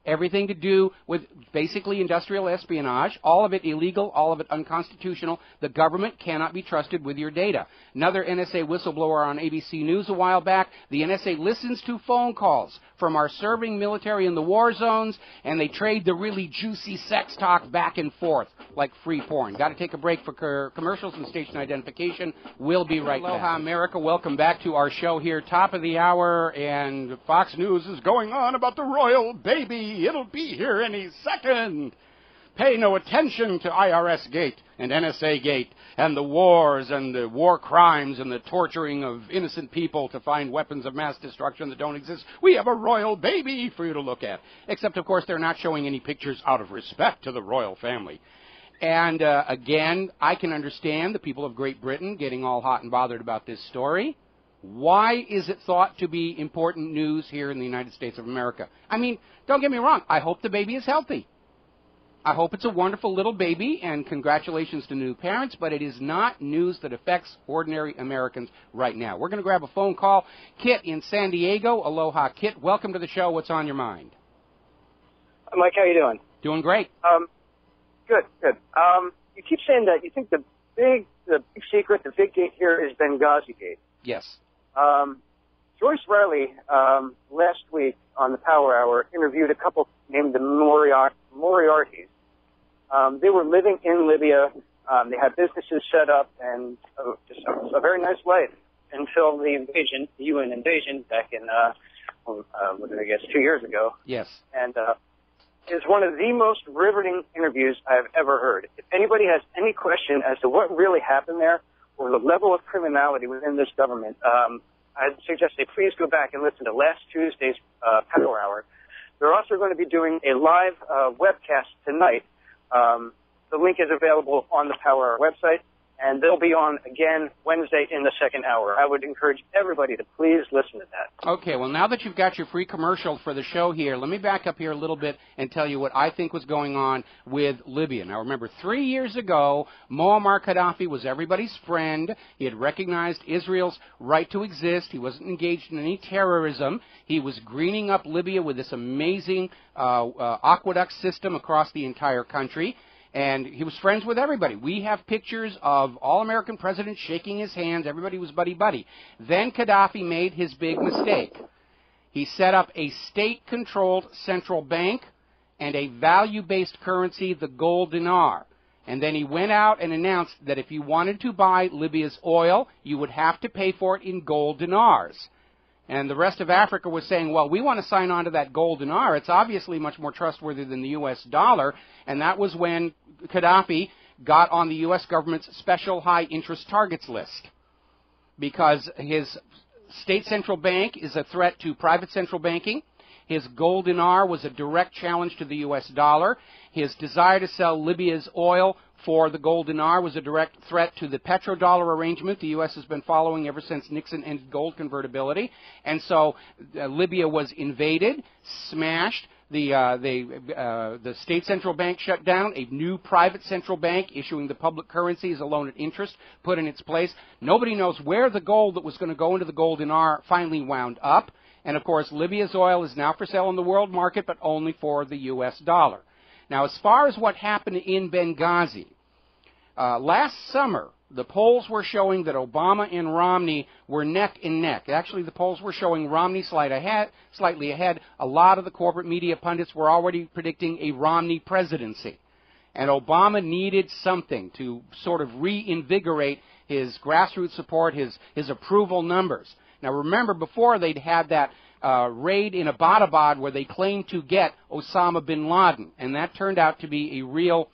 everything to do with basically industrial espionage, all of it illegal, all of it unconstitutional. The government cannot be trusted with your data. Another NSA whistleblower on ABC News a while back, the NSA listens to phone calls from our serving military in the war zones, and they trade the really juicy sex talk back and forth like free porn. Got to take a break for commercials and station identification. We'll be right back. Aloha, America. Welcome back to our show here, top of the hour, and Fox News is going on about the royal baby. It'll be here any second. Pay no attention to IRS Gate and NSA Gate and the wars and the war crimes and the torturing of innocent people to find weapons of mass destruction that don't exist. We have a royal baby for you to look at. Except, of course, they're not showing any pictures out of respect to the royal family. And, again, I can understand the people of Great Britain getting all hot and bothered about this story. Why is it thought to be important news here in the United States of America? I mean, don't get me wrong. I hope the baby is healthy. I hope it's a wonderful little baby, and congratulations to new parents, but it is not news that affects ordinary Americans right now. We're going to grab a phone call. Kit in San Diego. Aloha, Kit. Welcome to the show. What's on your mind? Mike, how you doing? Doing great. Good. You keep saying that you think the big secret, the big gate here is Benghazi Gate. Yes. Joyce Riley, last week on the Power Hour, interviewed a couple named the Moriartys. They were living in Libya. They had businesses set up and just a very nice life until the invasion, the UN invasion back in, 2 years ago. Yes. And is one of the most riveting interviews I've ever heard. If anybody has any question as to what really happened there or the level of criminality within this government, I'd suggest they please go back and listen to last Tuesday's Power Hour. They're also going to be doing a live webcast tonight. The link is available on the Power Hour website, and they'll be on again Wednesday in the second hour. I would encourage everybody to please listen to that. Okay, well, now that you've got your free commercial for the show here, let me back up here a little bit and tell you what I think was going on with Libya. Now, remember, 3 years ago, Muammar Gaddafi was everybody's friend. He had recognized Israel's right to exist. He wasn't engaged in any terrorism. He was greening up Libya with this amazing aqueduct system across the entire country. And he was friends with everybody. We have pictures of all-American presidents shaking his hands. Everybody was buddy-buddy. Then Gaddafi made his big mistake. He set up a state-controlled central bank and a value-based currency, the gold dinar. And then he went out and announced that if you wanted to buy Libya's oil, you would have to pay for it in gold dinars. And the rest of Africa was saying, well, we want to sign on to that gold dinar. It's obviously much more trustworthy than the U.S. dollar. And that was when Gaddafi got on the U.S. government's special high-interest targets list. Because his state central bank is a threat to private central banking. His gold dinar was a direct challenge to the U.S. dollar. His desire to sell Libya's oil for the gold dinar was a direct threat to the petrodollar arrangement the U.S. has been following ever since Nixon ended gold convertibility. And so Libya was invaded, smashed, the state central bank shut down, a new private central bank issuing the public currency as a loan at interest put in its place. Nobody knows where the gold that was going to go into the gold dinar finally wound up. And, of course, Libya's oil is now for sale in the world market, but only for the U.S. dollar. Now, as far as what happened in Benghazi, last summer, the polls were showing that Obama and Romney were neck and neck. Actually, the polls were showing Romney slightly ahead. A lot of the corporate media pundits were already predicting a Romney presidency. And Obama needed something to sort of reinvigorate his grassroots support, his approval numbers. Now, remember, before they'd had that raid in Abbottabad where they claimed to get Osama bin Laden, and that turned out to be a real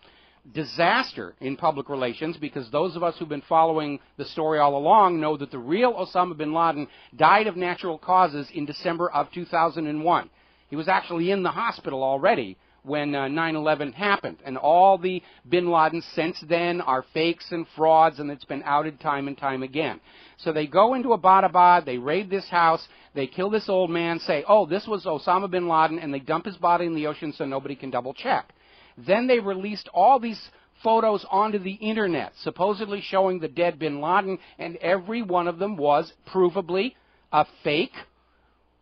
disaster in public relations, because those of us who've been following the story all along know that the real Osama bin Laden died of natural causes in December of 2001. He was actually in the hospital already when 9/11 happened, and all the bin Ladens since then are fakes and frauds, and it's been outed time and time again. So they go into Abbottabad, they raid this house, they kill this old man, say, oh, this was Osama bin Laden, and they dump his body in the ocean so nobody can double check. Then they released all these photos onto the internet, supposedly showing the dead bin Laden, and every one of them was provably a fake,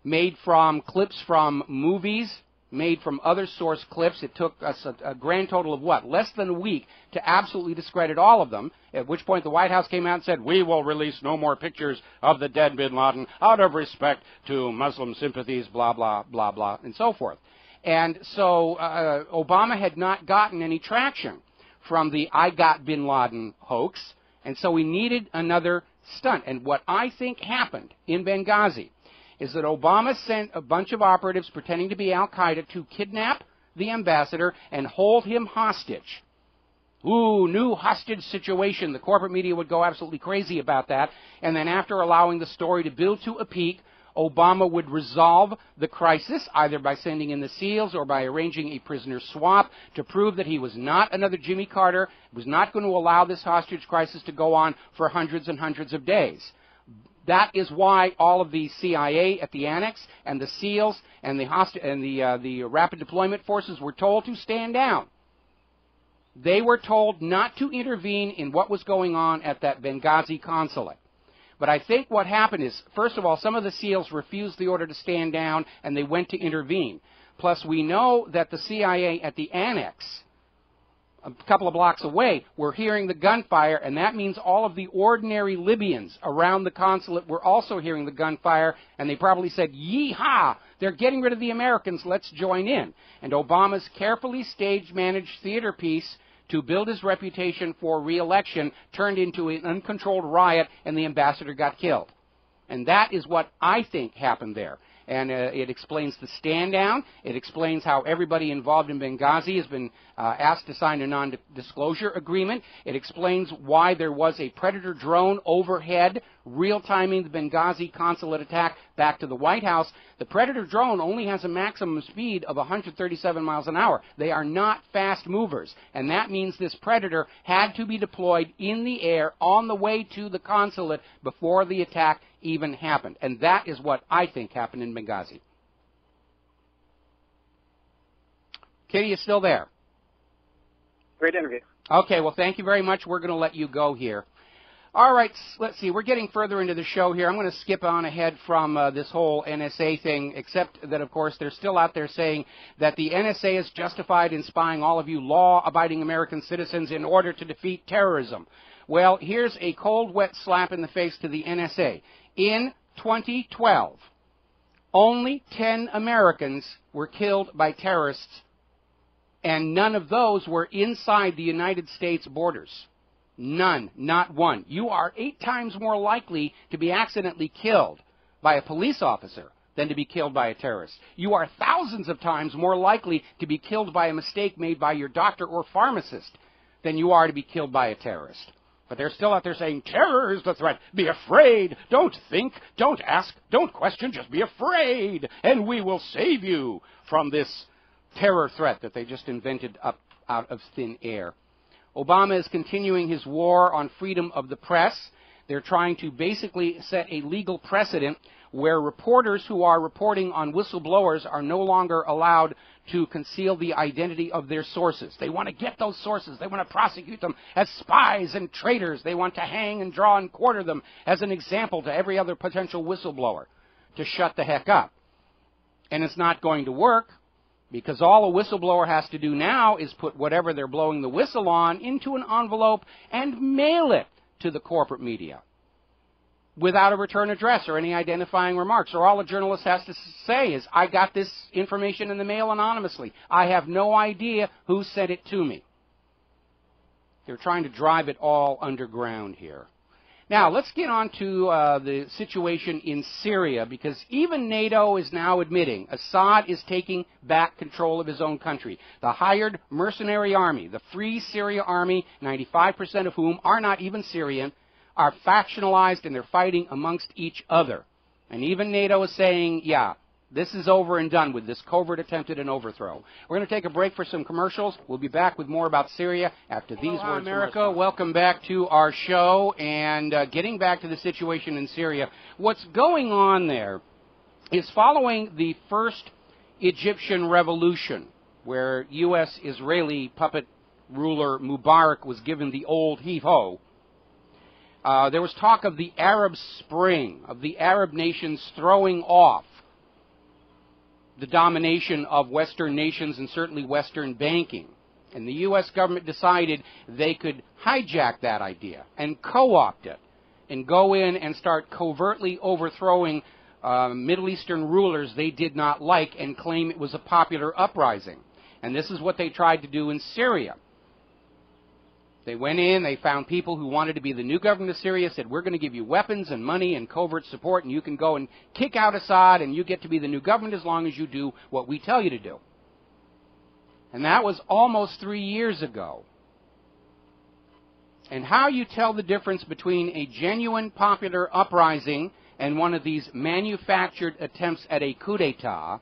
made from clips from movies, made from other source clips. It took us a grand total of, less than a week to absolutely discredit all of them, at which point the White House came out and said, we will release no more pictures of the dead bin Laden out of respect to Muslim sympathies, blah, blah, blah, blah, and so forth. And so Obama had not gotten any traction from the I got bin Laden hoax, and so we needed another stunt. And what I think happened in Benghazi is that Obama sent a bunch of operatives pretending to be al-Qaeda to kidnap the ambassador and hold him hostage. Ooh, new hostage situation. The corporate media would go absolutely crazy about that. And then after allowing the story to build to a peak, Obama would resolve the crisis either by sending in the SEALs or by arranging a prisoner swap to prove that he was not another Jimmy Carter, was not going to allow this hostage crisis to go on for hundreds and hundreds of days. That is why all of the CIA at the Annex and the SEALs and the Rapid Deployment Forces were told to stand down. They were told not to intervene in what was going on at that Benghazi consulate. But I think what happened is, first of all, some of the SEALs refused the order to stand down, and they went to intervene. Plus, we know that the CIA at the Annex, a couple of blocks away, were hearing the gunfire, and that means all of the ordinary Libyans around the consulate were also hearing the gunfire, and they probably said, yee-haw, they're getting rid of the Americans, let's join in. And Obama's carefully stage-managed theater piece to build his reputation for re-election turned into an uncontrolled riot, and the ambassador got killed. And that is what I think happened there. And it explains the stand down. It explains how everybody involved in Benghazi has been asked to sign a non-disclosure agreement. It explains why there was a Predator drone overhead, real-timing the Benghazi consulate attack back to the White House. The Predator drone only has a maximum speed of 137 miles an hour. They are not fast movers, and that means this Predator had to be deployed in the air on the way to the consulate before the attack even happened. And that is what I think happened in Benghazi. Kitty, you still there? Great interview. Okay, well, thank you very much. We're going to let you go here. All right, let's see. We're getting further into the show here. I'm going to skip on ahead from this whole NSA thing, except that, of course, they're still out there saying that the NSA is justified in spying all of you law-abiding American citizens in order to defeat terrorism. Well, here's a cold, wet slap in the face to the NSA. In 2012, only 10 Americans were killed by terrorists, and none of those were inside the United States borders. None, not one. You are 8 times more likely to be accidentally killed by a police officer than to be killed by a terrorist. You are thousands of times more likely to be killed by a mistake made by your doctor or pharmacist than you are to be killed by a terrorist. But they're still out there saying, terror is the threat. Be afraid. Don't think. Don't ask. Don't question. Just be afraid. And we will save you from this terror threat that they just invented up out of thin air. Obama is continuing his war on freedom of the press. They're trying to basically set a legal precedent where reporters who are reporting on whistleblowers are no longer allowed to conceal the identity of their sources. They want to get those sources. They want to prosecute them as spies and traitors. They want to hang and draw and quarter them as an example to every other potential whistleblower to shut the heck up. And it's not going to work, because all a whistleblower has to do now is put whatever they're blowing the whistle on into an envelope and mail it to the corporate media without a return address or any identifying remarks. Or all a journalist has to say is, I got this information in the mail anonymously. I have no idea who sent it to me. They're trying to drive it all underground here. Now, let's get on to the situation in Syria, because even NATO is now admitting Assad is taking back control of his own country. The hired mercenary army, the Free Syria Army, 95% of whom are not even Syrian, are factionalized and they're fighting amongst each other. And even NATO is saying, yeah, this is over and done with, this covert attempt at an overthrow. We're going to take a break for some commercials. We'll be back with more about Syria after these words. America, welcome back to our show. And getting back to the situation in Syria, what's going on there is following the first Egyptian revolution, where U.S.-Israeli puppet ruler Mubarak was given the old heave-ho. There was talk of the Arab Spring, of the Arab nations throwing off the domination of Western nations and certainly Western banking. And the U.S. government decided they could hijack that idea and co-opt it and go in and start covertly overthrowing Middle Eastern rulers they did not like and claim it was a popular uprising. And this is what they tried to do in Syria. They went in, they found people who wanted to be the new government of Syria, said, we're going to give you weapons and money and covert support, and you can go and kick out Assad, and you get to be the new government as long as you do what we tell you to do. And that was almost 3 years ago. And how you tell the difference between a genuine popular uprising and one of these manufactured attempts at a coup d'etat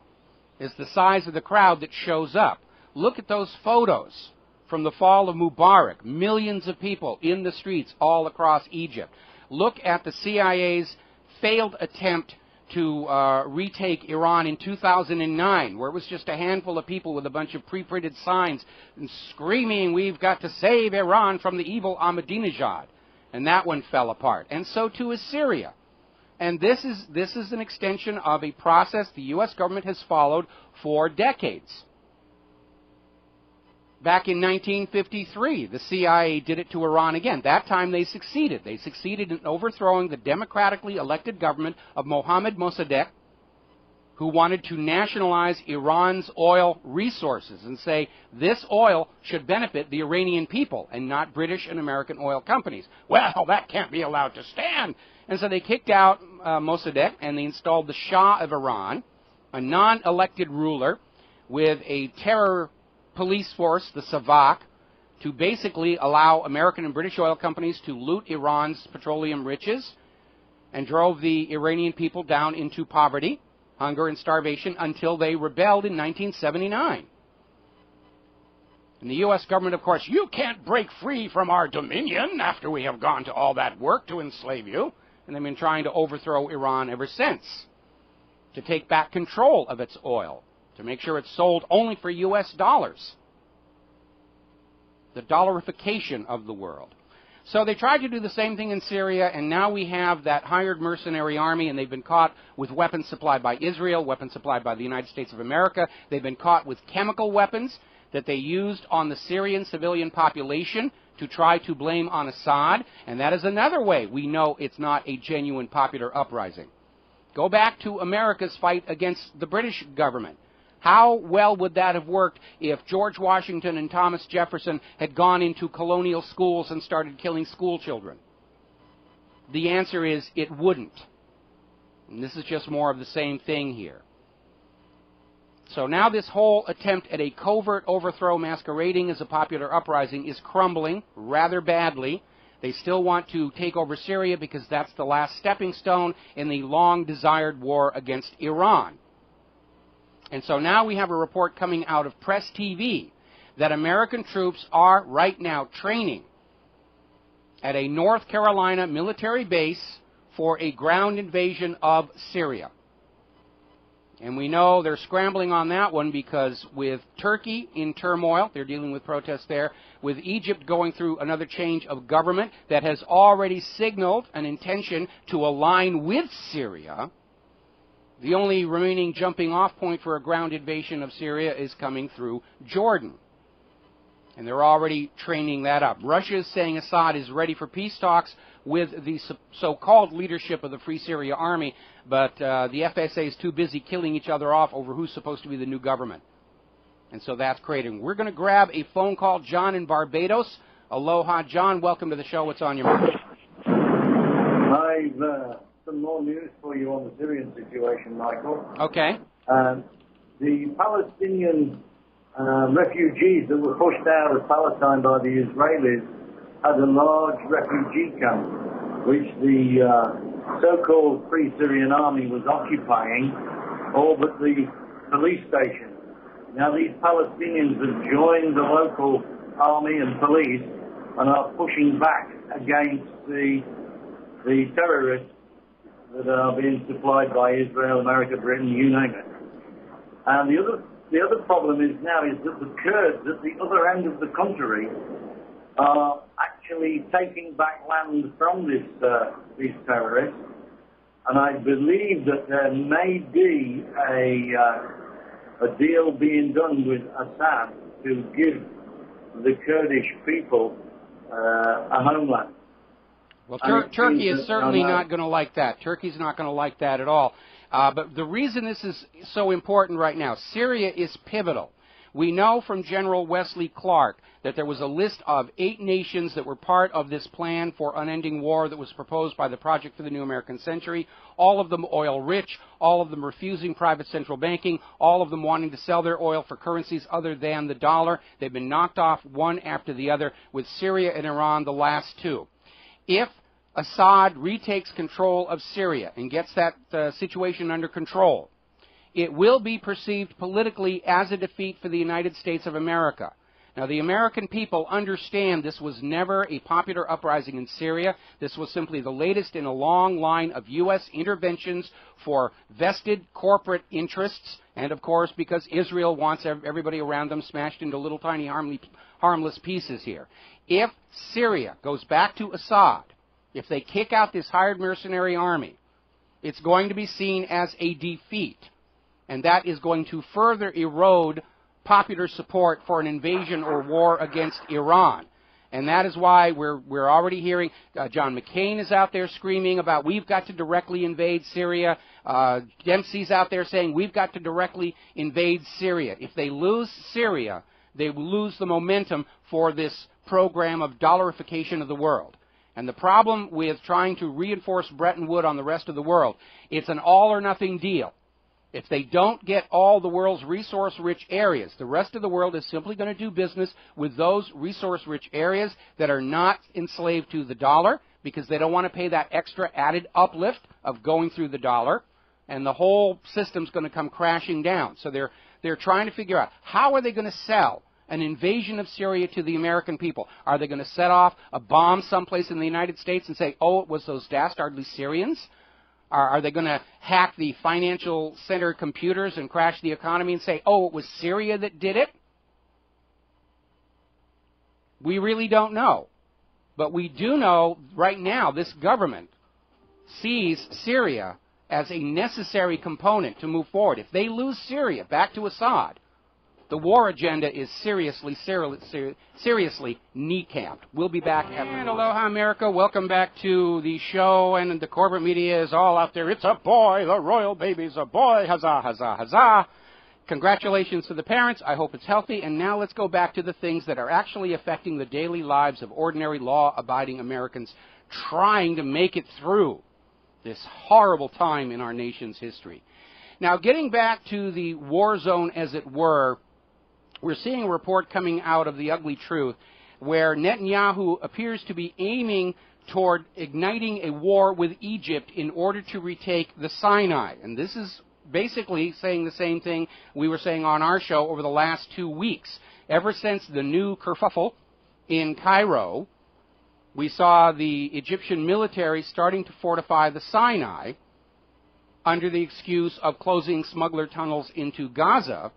is the size of the crowd that shows up. Look at those photos from the fall of Mubarak, millions of people in the streets all across Egypt. Look at the CIA's failed attempt to retake Iran in 2009, where it was just a handful of people with a bunch of pre-printed signs and screaming, we've got to save Iran from the evil Ahmadinejad. And that one fell apart. And so too is Syria. And this is an extension of a process the U.S. government has followed for decades. Back in 1953, the CIA did it to Iran again. That time they succeeded. They succeeded in overthrowing the democratically elected government of Mohammad Mossadegh, who wanted to nationalize Iran's oil resources and say this oil should benefit the Iranian people and not British and American oil companies. Well, that can't be allowed to stand. And so they kicked out Mossadegh and they installed the Shah of Iran. a non-elected ruler with a terror police force, the Savak, to basically allow American and British oil companies to loot Iran's petroleum riches, and drove the Iranian people down into poverty, hunger, and starvation until they rebelled in 1979. And the U.S. government, of course, you can't break free from our dominion after we have gone to all that work to enslave you. And they've been trying to overthrow Iran ever since, to take back control of its oil, to make sure it's sold only for U.S. dollars. The dollarification of the world. So they tried to do the same thing in Syria, and now we have that hired mercenary army, and they've been caught with weapons supplied by Israel, weapons supplied by the United States of America. They've been caught with chemical weapons that they used on the Syrian civilian population to try to blame on Assad, and that is another way we know it's not a genuine popular uprising. Go back to America's fight against the British government. How well would that have worked if George Washington and Thomas Jefferson had gone into colonial schools and started killing school children? The answer is it wouldn't. And this is just more of the same thing here. So now this whole attempt at a covert overthrow masquerading as a popular uprising is crumbling rather badly. They still want to take over Syria because that's the last stepping stone in the long-desired war against Iran. And so now we have a report coming out of Press TV that American troops are right now training at a North Carolina military base for a ground invasion of Syria. And we know they're scrambling on that one because with Turkey in turmoil, they're dealing with protests there, with Egypt going through another change of government that has already signaled an intention to align with Syria, the only remaining jumping off point for a ground invasion of Syria is coming through Jordan. And they're already training that up. Russia is saying Assad is ready for peace talks with the so-called leadership of the Free Syria Army, but the FSA is too busy killing each other off over who's supposed to be the new government. And so that's creating. We're going to grab a phone call. John in Barbados. Aloha, John. Welcome to the show. What's on your mind? I've some more news for you on the Syrian situation, Michael. Okay. The Palestinian refugees that were pushed out of Palestine by the Israelis had a large refugee camp, which the so-called Free Syrian Army was occupying, all but the police station. Now these Palestinians have joined the local army and police and are pushing back against the terrorists that are being supplied by Israel, America, Britain, you name it. And the other problem is now is that the Kurds at the other end of the country are actually taking back land from these terrorists, and I believe that there may be a deal being done with Assad to give the Kurdish people a homeland. Well, Turkey is certainly not going to like that. Turkey's not going to like that at all. But the reason this is so important right now, Syria is pivotal. We know from General Wesley Clark that there was a list of 8 nations that were part of this plan for unending war that was proposed by the Project for the New American Century, all of them oil-rich, all of them refusing private central banking, all of them wanting to sell their oil for currencies other than the dollar. They've been knocked off one after the other, with Syria and Iran the last 2. If Assad retakes control of Syria and gets that situation under control, it will be perceived politically as a defeat for the United States of America. Now, the American people understand this was never a popular uprising in Syria. This was simply the latest in a long line of U.S. interventions for vested corporate interests, and, of course, because Israel wants everybody around them smashed into little tiny harmless pieces here. If Syria goes back to Assad, if they kick out this hired mercenary army, it's going to be seen as a defeat. And that is going to further erode popular support for an invasion or war against Iran. And that is why we're already hearing John McCain is out there screaming about we've got to directly invade Syria. Dempsey's out there saying we've got to directly invade Syria. If they lose Syria, they will lose the momentum for this program of dollarification of the world. And the problem with trying to reinforce Bretton Woods on the rest of the world, it's an all-or-nothing deal. If they don't get all the world's resource-rich areas, the rest of the world is simply going to do business with those resource-rich areas that are not enslaved to the dollar, because they don't want to pay that extra added uplift of going through the dollar, and the whole system's going to come crashing down. So they're trying to figure out, how are they going to sell an invasion of Syria to the American people? Are they going to set off a bomb someplace in the United States and say, oh, it was those dastardly Syrians? Are they going to hack the financial center computers and crash the economy and say, oh, it was Syria that did it? We really don't know. But we do know right now this government sees Syria as a necessary component to move forward. If they lose Syria back to Assad, the war agenda is seriously kneecapped. We'll be back after. And aloha, America. Welcome back to the show. And the corporate media is all out there. It's a boy. The royal baby's a boy. Huzzah, huzzah, huzzah. Congratulations to the parents. I hope it's healthy. And now let's go back to the things that are actually affecting the daily lives of ordinary law-abiding Americans trying to make it through this horrible time in our nation's history. Now, getting back to the war zone, as it were, we're seeing a report coming out of the ugly truth where Netanyahu appears to be aiming toward igniting a war with Egypt in order to retake the Sinai. And this is basically saying the same thing we were saying on our show over the last 2 weeks. Ever since the new kerfuffle in Cairo, we saw the Egyptian military starting to fortify the Sinai under the excuse of closing smuggler tunnels into Gaza.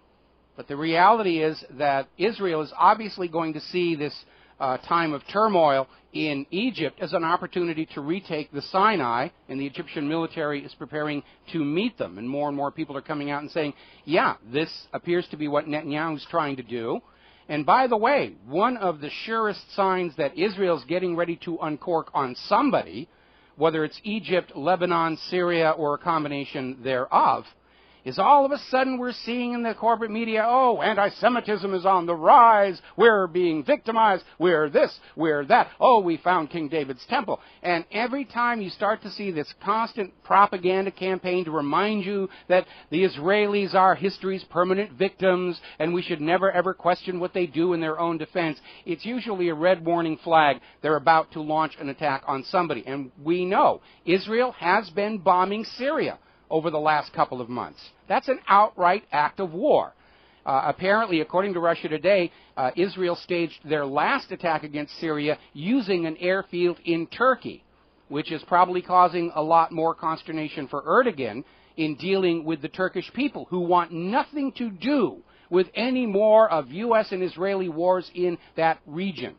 But the reality is that Israel is obviously going to see this time of turmoil in Egypt as an opportunity to retake the Sinai, and the Egyptian military is preparing to meet them. And more people are coming out and saying, yeah, this appears to be what Netanyahu's trying to do. And by the way, one of the surest signs that Israel's getting ready to uncork on somebody, whether it's Egypt, Lebanon, Syria, or a combination thereof, is all of a sudden we're seeing in the corporate media, oh, anti-Semitism is on the rise, we're being victimized, we're this, we're that, oh, we found King David's temple. And every time you start to see this constant propaganda campaign to remind you that the Israelis are history's permanent victims and we should never ever question what they do in their own defense, it's usually a red warning flag. They're about to launch an attack on somebody. And we know Israel has been bombing Syria over the last couple of months. That's an outright act of war. Apparently, according to Russia Today, Israel staged their last attack against Syria using an airfield in Turkey, which is probably causing a lot more consternation for Erdogan in dealing with the Turkish people, who want nothing to do with any more of U.S. and Israeli wars in that region.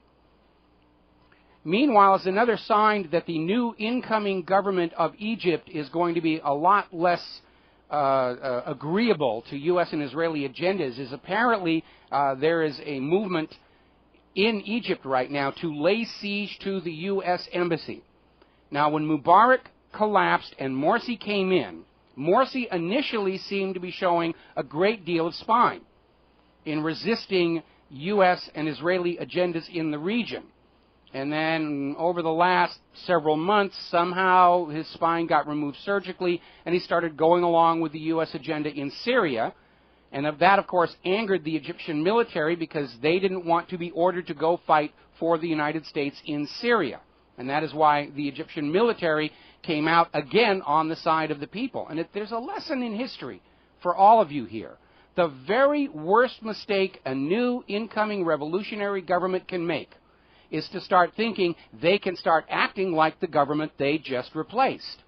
Meanwhile, it's another sign that the new incoming government of Egypt is going to be a lot less agreeable to U.S. and Israeli agendas. Is apparently there is a movement in Egypt right now to lay siege to the U.S. embassy. Now, when Mubarak collapsed and Morsi came in, Morsi initially seemed to be showing a great deal of spine in resisting U.S. and Israeli agendas in the region. And then over the last several months, somehow his spine got removed surgically, and he started going along with the U.S. agenda in Syria. And that, of course, angered the Egyptian military because they didn't want to be ordered to go fight for the United States in Syria. And that is why the Egyptian military came out again on the side of the people. And there's a lesson in history for all of you here. The very worst mistake a new incoming revolutionary government can make is to start thinking they can start acting like the government they just replaced.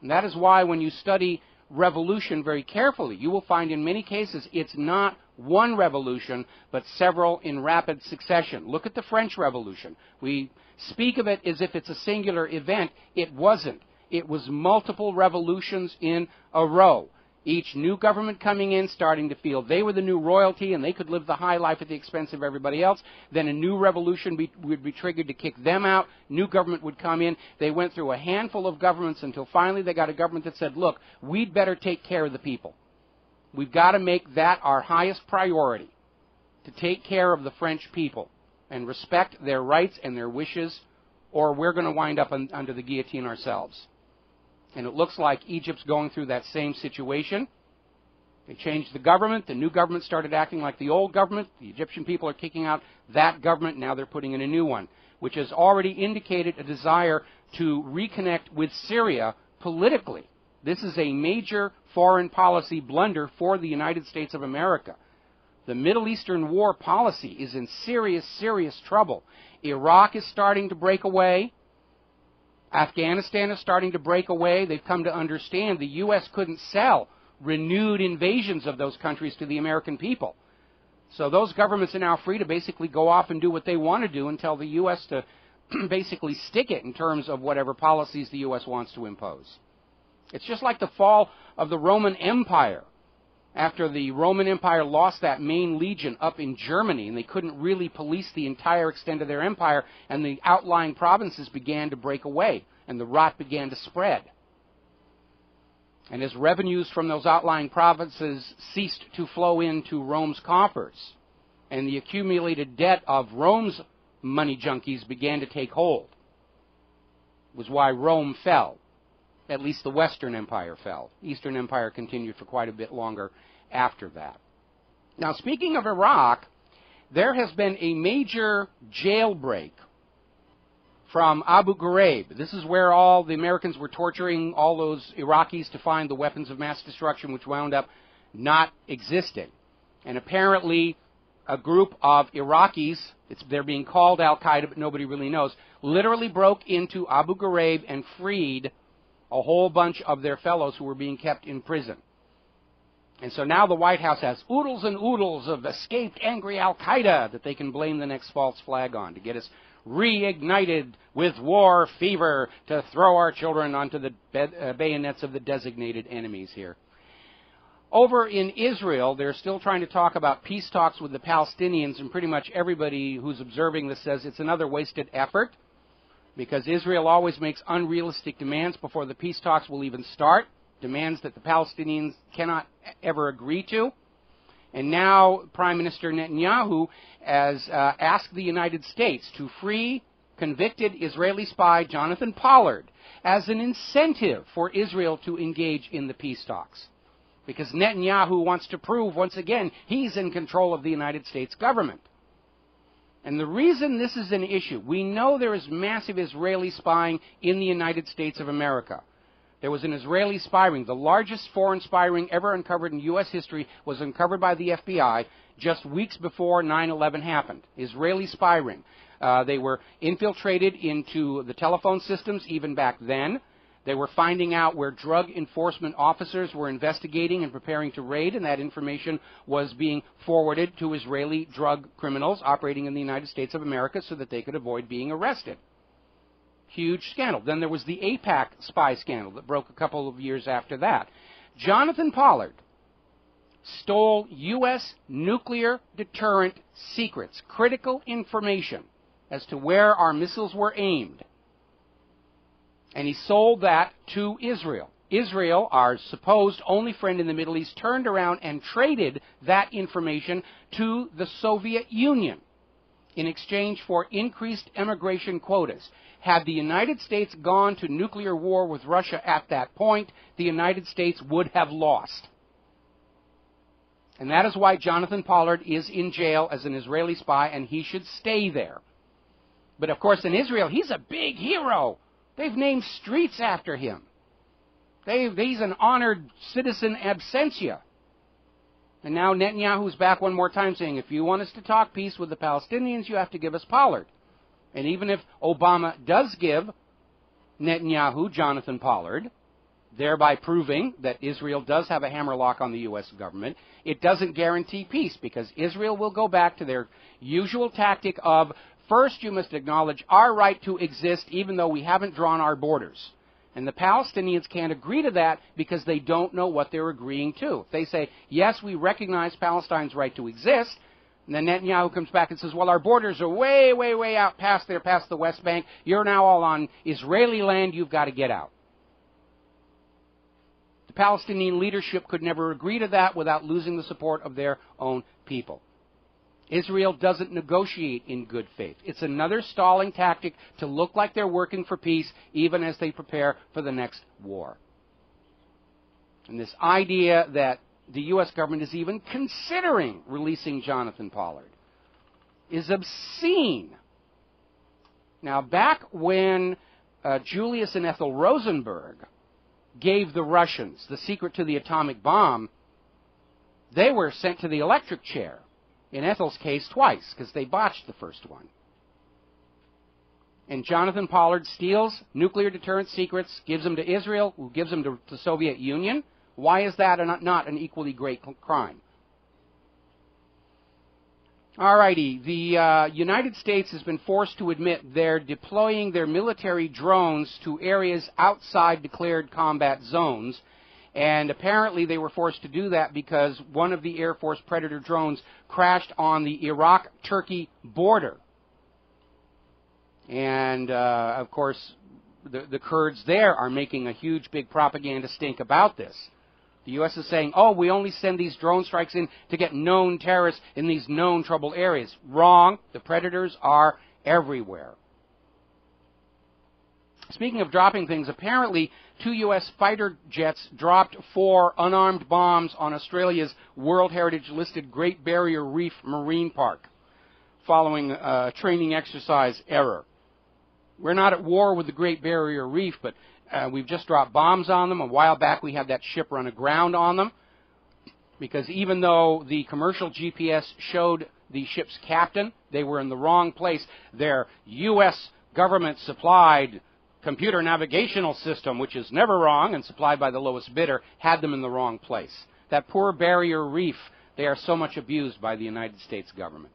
And that is why when you study revolution very carefully, you will find in many cases it's not one revolution, but several in rapid succession. Look at the French Revolution. We speak of it as if it's a singular event. It wasn't. It was multiple revolutions in a row. Each new government coming in, starting to feel they were the new royalty and they could live the high life at the expense of everybody else. Then a new revolution would be triggered to kick them out. New government would come in. They went through a handful of governments until finally they got a government that said, look, we'd better take care of the people. We've got to make that our highest priority, to take care of the French people and respect their rights and their wishes, or we're going to wind up under the guillotine ourselves. And it looks like Egypt's going through that same situation. They changed the government. The new government started acting like the old government. The Egyptian people are kicking out that government. Now they're putting in a new one, which has already indicated a desire to reconnect with Syria politically. This is a major foreign policy blunder for the United States of America. The Middle Eastern war policy is in serious, serious trouble. Iraq is starting to break away. Afghanistan is starting to break away. They've come to understand the U.S. couldn't sell renewed invasions of those countries to the American people. So those governments are now free to basically go off and do what they want to do and tell the U.S. to basically stick it in terms of whatever policies the U.S. wants to impose. It's just like the fall of the Roman Empire. After the Roman Empire lost that main legion up in Germany, and they couldn't really police the entire extent of their empire, and the outlying provinces began to break away, and the rot began to spread. And as revenues from those outlying provinces ceased to flow into Rome's coffers, and the accumulated debt of Rome's money junkies began to take hold, was why Rome fell. At least the Western Empire fell. Eastern Empire continued for quite a bit longer after that. Now, speaking of Iraq, there has been a major jailbreak from Abu Ghraib. This is where all the Americans were torturing all those Iraqis to find the weapons of mass destruction, which wound up not existing. And apparently, a group of Iraqis, they're being called Al-Qaeda, but nobody really knows, literally broke into Abu Ghraib and freed a whole bunch of their fellows who were being kept in prison. And so now the White House has oodles and oodles of escaped angry Al-Qaeda that they can blame the next false flag on to get us reignited with war fever to throw our children onto the bayonets of the designated enemies here. Over in Israel, they're still trying to talk about peace talks with the Palestinians, and pretty much everybody who's observing this says it's another wasted effort, because Israel always makes unrealistic demands before the peace talks will even start, demands that the Palestinians cannot ever agree to. And now Prime Minister Netanyahu has asked the United States to free convicted Israeli spy Jonathan Pollard as an incentive for Israel to engage in the peace talks. Because Netanyahu wants to prove, once again, he's in control of the United States government. And the reason this is an issue, we know there is massive Israeli spying in the United States of America. There was an Israeli spy ring. The largest foreign spy ring ever uncovered in U.S. history was uncovered by the FBI just weeks before 9/11 happened. Israeli spy ring. They were infiltrated into the telephone systems even back then. They were finding out where drug enforcement officers were investigating and preparing to raid, and that information was being forwarded to Israeli drug criminals operating in the United States of America so that they could avoid being arrested. Huge scandal. Then there was the AIPAC spy scandal that broke a couple of years after that. Jonathan Pollard stole U.S. nuclear deterrent secrets, critical information as to where our missiles were aimed. And he sold that to Israel. Israel, our supposed only friend in the Middle East, turned around and traded that information to the Soviet Union in exchange for increased immigration quotas. Had the United States gone to nuclear war with Russia at that point, the United States would have lost. And that is why Jonathan Pollard is in jail as an Israeli spy, and he should stay there. But of course, in Israel, he's a big hero. They've named streets after him. He's an honored citizen absentia. And now Netanyahu's back one more time saying, if you want us to talk peace with the Palestinians, you have to give us Pollard. And even if Obama does give Netanyahu Jonathan Pollard, thereby proving that Israel does have a hammerlock on the U.S. government, it doesn't guarantee peace, because Israel will go back to their usual tactic of, first, you must acknowledge our right to exist even though we haven't drawn our borders. And the Palestinians can't agree to that because they don't know what they're agreeing to. If they say, yes, we recognize Palestine's right to exist, and then Netanyahu comes back and says, well, our borders are way, way, way out past there, past the West Bank. You're now all on Israeli land. You've got to get out. The Palestinian leadership could never agree to that without losing the support of their own people. Israel doesn't negotiate in good faith. It's another stalling tactic to look like they're working for peace, even as they prepare for the next war. And this idea that the U.S. government is even considering releasing Jonathan Pollard is obscene. Now, back when Julius and Ethel Rosenberg gave the Russians the secret to the atomic bomb, they were sent to the electric chair. In Ethel's case, twice, because they botched the first one. And Jonathan Pollard steals nuclear deterrence secrets, gives them to Israel, who gives them to the Soviet Union. Why is that not an equally great crime? Alrighty, the United States has been forced to admit they're deploying their military drones to areas outside declared combat zones, and apparently they were forced to do that because one of the Air Force Predator drones crashed on the Iraq-Turkey border. And, of course, the Kurds there are making a huge, big propaganda stink about this. The U.S. is saying, oh, we only send these drone strikes in to get known terrorists in these known trouble areas. Wrong. The predators are everywhere. Speaking of dropping things, apparently 2 U.S. fighter jets dropped 4 unarmed bombs on Australia's World Heritage-listed Great Barrier Reef Marine Park following a training exercise error. We're not at war with the Great Barrier Reef, but we've just dropped bombs on them. A while back we had that ship run aground on them because even though the commercial GPS showed the ship's captain, they were in the wrong place. Their U.S. government-supplied computer navigational system, which is never wrong and supplied by the lowest bidder, had them in the wrong place. That poor barrier reef, they are so much abused by the United States government.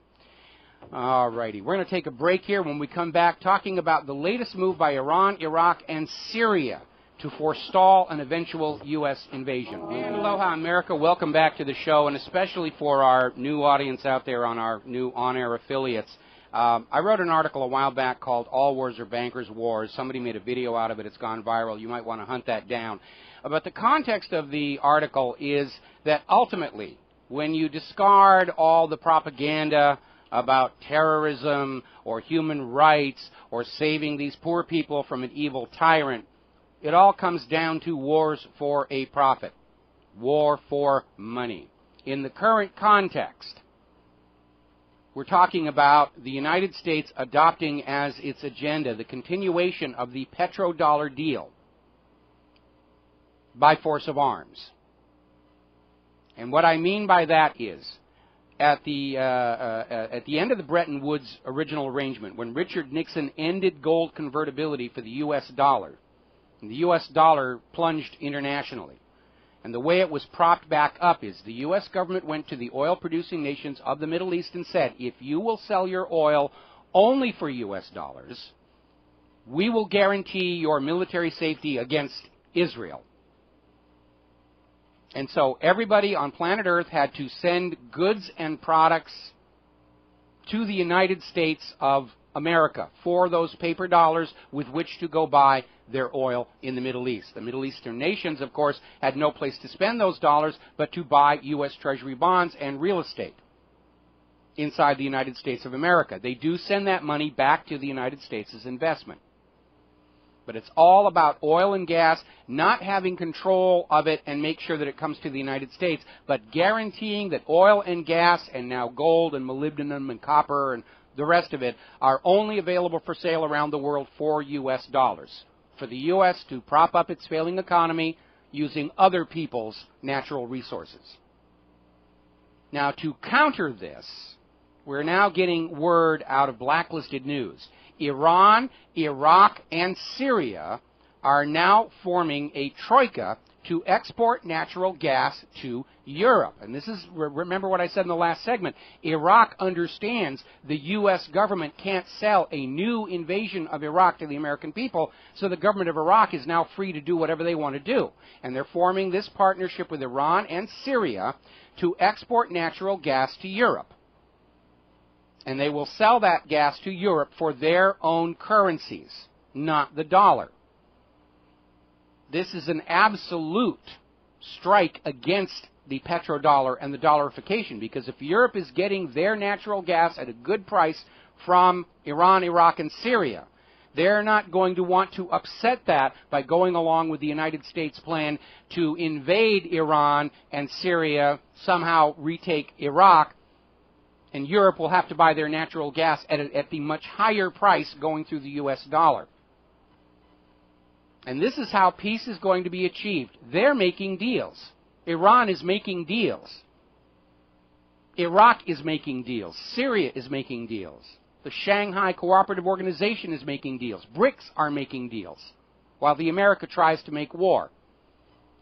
All righty, we're going to take a break here. When we come back, talking about the latest move by Iran, Iraq, and Syria to forestall an eventual U.S. invasion. And aloha, America. Welcome back to the show, and especially for our new audience out there on our new on-air affiliates. I wrote an article a while back called All Wars Are Bankers' Wars. Somebody made a video out of it. It's gone viral. You might want to hunt that down. But the context of the article is that ultimately, when you discard all the propaganda about terrorism or human rights or saving these poor people from an evil tyrant, it all comes down to wars for a profit, war for money. In the current context, we're talking about the United States adopting as its agenda the continuation of the petrodollar deal by force of arms. And what I mean by that is, at the end of the Bretton Woods original arrangement, when Richard Nixon ended gold convertibility for the U.S. dollar, and the U.S. dollar plunged internationally, and the way it was propped back up is the U.S. government went to the oil-producing nations of the Middle East and said, if you will sell your oil only for U.S. dollars, we will guarantee your military safety against Israel. And so everybody on planet Earth had to send goods and products to the United States of America for those paper dollars with which to go buy their oil in the Middle East. The Middle Eastern nations, of course, had no place to spend those dollars but to buy U.S. Treasury bonds and real estate inside the United States of America. They do send that money back to the United States as investment. But it's all about oil and gas, not having control of it and make sure that it comes to the United States, but guaranteeing that oil and gas and now gold and molybdenum and copper and the rest of it are only available for sale around the world for U.S. dollars, for the U.S. to prop up its failing economy using other people's natural resources. Now, to counter this, we're now getting word out of blacklisted news. Iran, Iraq, and Syria are now forming a troika to export natural gas to Europe. And this is, remember what I said in the last segment, Iraq understands the U.S. government can't sell a new invasion of Iraq to the American people, so the government of Iraq is now free to do whatever they want to do. And they're forming this partnership with Iran and Syria to export natural gas to Europe. And they will sell that gas to Europe for their own currencies, not the dollar. This is an absolute strike against the petrodollar and the dollarification, because if Europe is getting their natural gas at a good price from Iran, Iraq, and Syria, They're not going to want to upset that by going along with the United States plan to invade Iran and Syria, somehow retake Iraq, and Europe will have to buy their natural gas at the much higher price going through the U.S. dollar. And this is how peace is going to be achieved. They're making deals. Iran is making deals. Iraq is making deals. Syria is making deals. The Shanghai Cooperative Organization is making deals. BRICS are making deals, while the America tries to make war.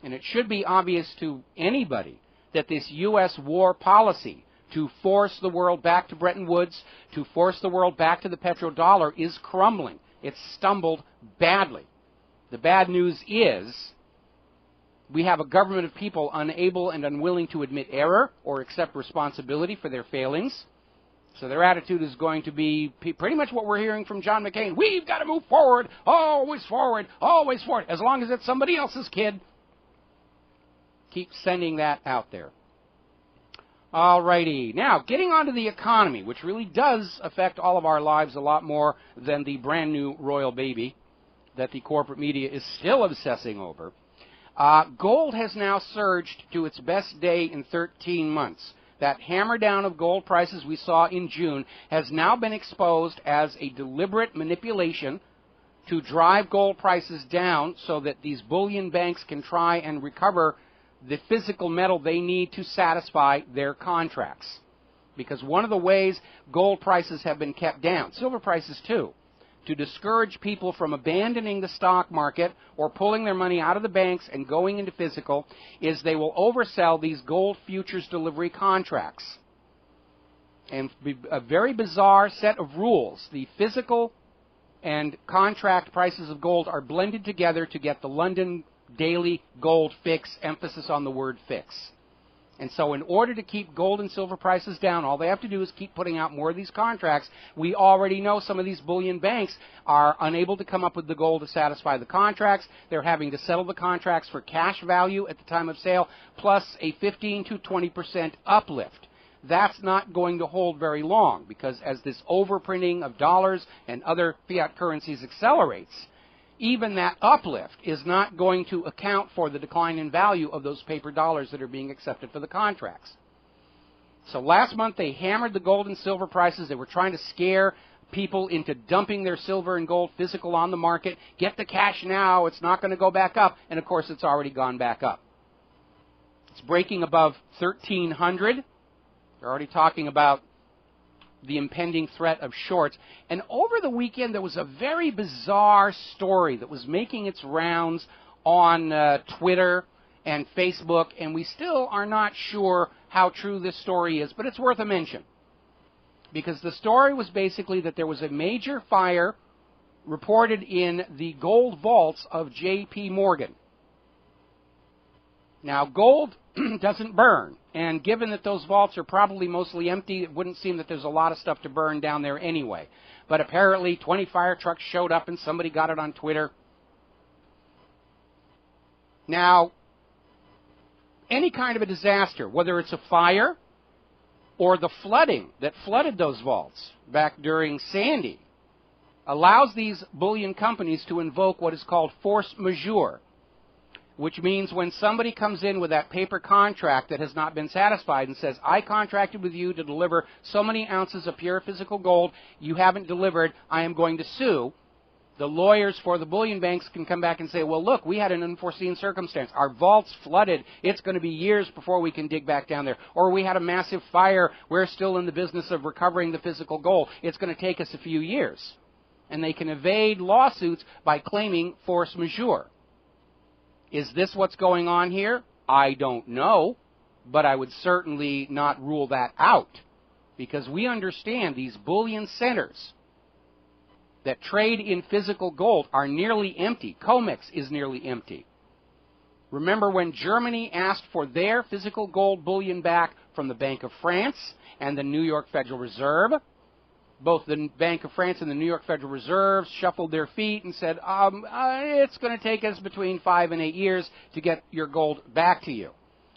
And it should be obvious to anybody that this U.S. war policy to force the world back to Bretton Woods, to force the world back to the petrodollar, is crumbling. It's stumbled badly. The bad news is we have a government of people unable and unwilling to admit error or accept responsibility for their failings. So their attitude is going to be pretty much what we're hearing from John McCain. We've got to move forward, always forward, always forward, as long as it's somebody else's kid. Keep sending that out there. All righty. Now, getting on to the economy, which really does affect all of our lives a lot more than the brand new royal baby that the corporate media is still obsessing over. Gold has now surged to its best day in 13 months. That hammer down of gold prices we saw in June has now been exposed as a deliberate manipulation to drive gold prices down so that these bullion banks can try and recover the physical metal they need to satisfy their contracts. Because one of the ways gold prices have been kept down, silver prices too, to discourage people from abandoning the stock market or pulling their money out of the banks and going into physical, is they will oversell these gold futures delivery contracts. And a very bizarre set of rules. The physical and contract prices of gold are blended together to get the London daily gold fix, emphasis on the word fix. And so in order to keep gold and silver prices down, all they have to do is keep putting out more of these contracts. We already know some of these bullion banks are unable to come up with the gold to satisfy the contracts. They're having to settle the contracts for cash value at the time of sale, plus a 15 to 20% uplift. That's not going to hold very long, because as this overprinting of dollars and other fiat currencies accelerates, even that uplift is not going to account for the decline in value of those paper dollars that are being accepted for the contracts. So last month they hammered the gold and silver prices. They were trying to scare people into dumping their silver and gold physical on the market. Get the cash now. It's not going to go back up. And, of course, it's already gone back up. It's breaking above 1,300. They're already talking about the impending threat of shorts. And over the weekend, there was a very bizarre story that was making its rounds on Twitter and Facebook, and we still are not sure how true this story is, but it's worth a mention. Because the story was basically that there was a major fire reported in the gold vaults of J.P. Morgan. Now, gold doesn't burn. And given that those vaults are probably mostly empty, it wouldn't seem that there's a lot of stuff to burn down there anyway. But apparently 20 fire trucks showed up and somebody got it on Twitter. Now, any kind of a disaster, whether it's a fire or the flooding that flooded those vaults back during Sandy, allows these bullion companies to invoke what is called force majeure, which means when somebody comes in with that paper contract that has not been satisfied and says, I contracted with you to deliver so many ounces of pure physical gold, you haven't delivered, I am going to sue. The lawyers for the bullion banks can come back and say, well, look, we had an unforeseen circumstance. Our vaults flooded. It's going to be years before we can dig back down there. Or we had a massive fire. We're still in the business of recovering the physical gold. It's going to take us a few years. And they can evade lawsuits by claiming force majeure. Is this what's going on here? I don't know, but I would certainly not rule that out, because we understand these bullion centers that trade in physical gold are nearly empty. COMEX is nearly empty. Remember when Germany asked for their physical gold bullion back from the Bank of France and the New York Federal Reserve? Both the Bank of France and the New York Federal Reserve shuffled their feet and said, it's going to take us between 5 and 8 years to get your gold back to you.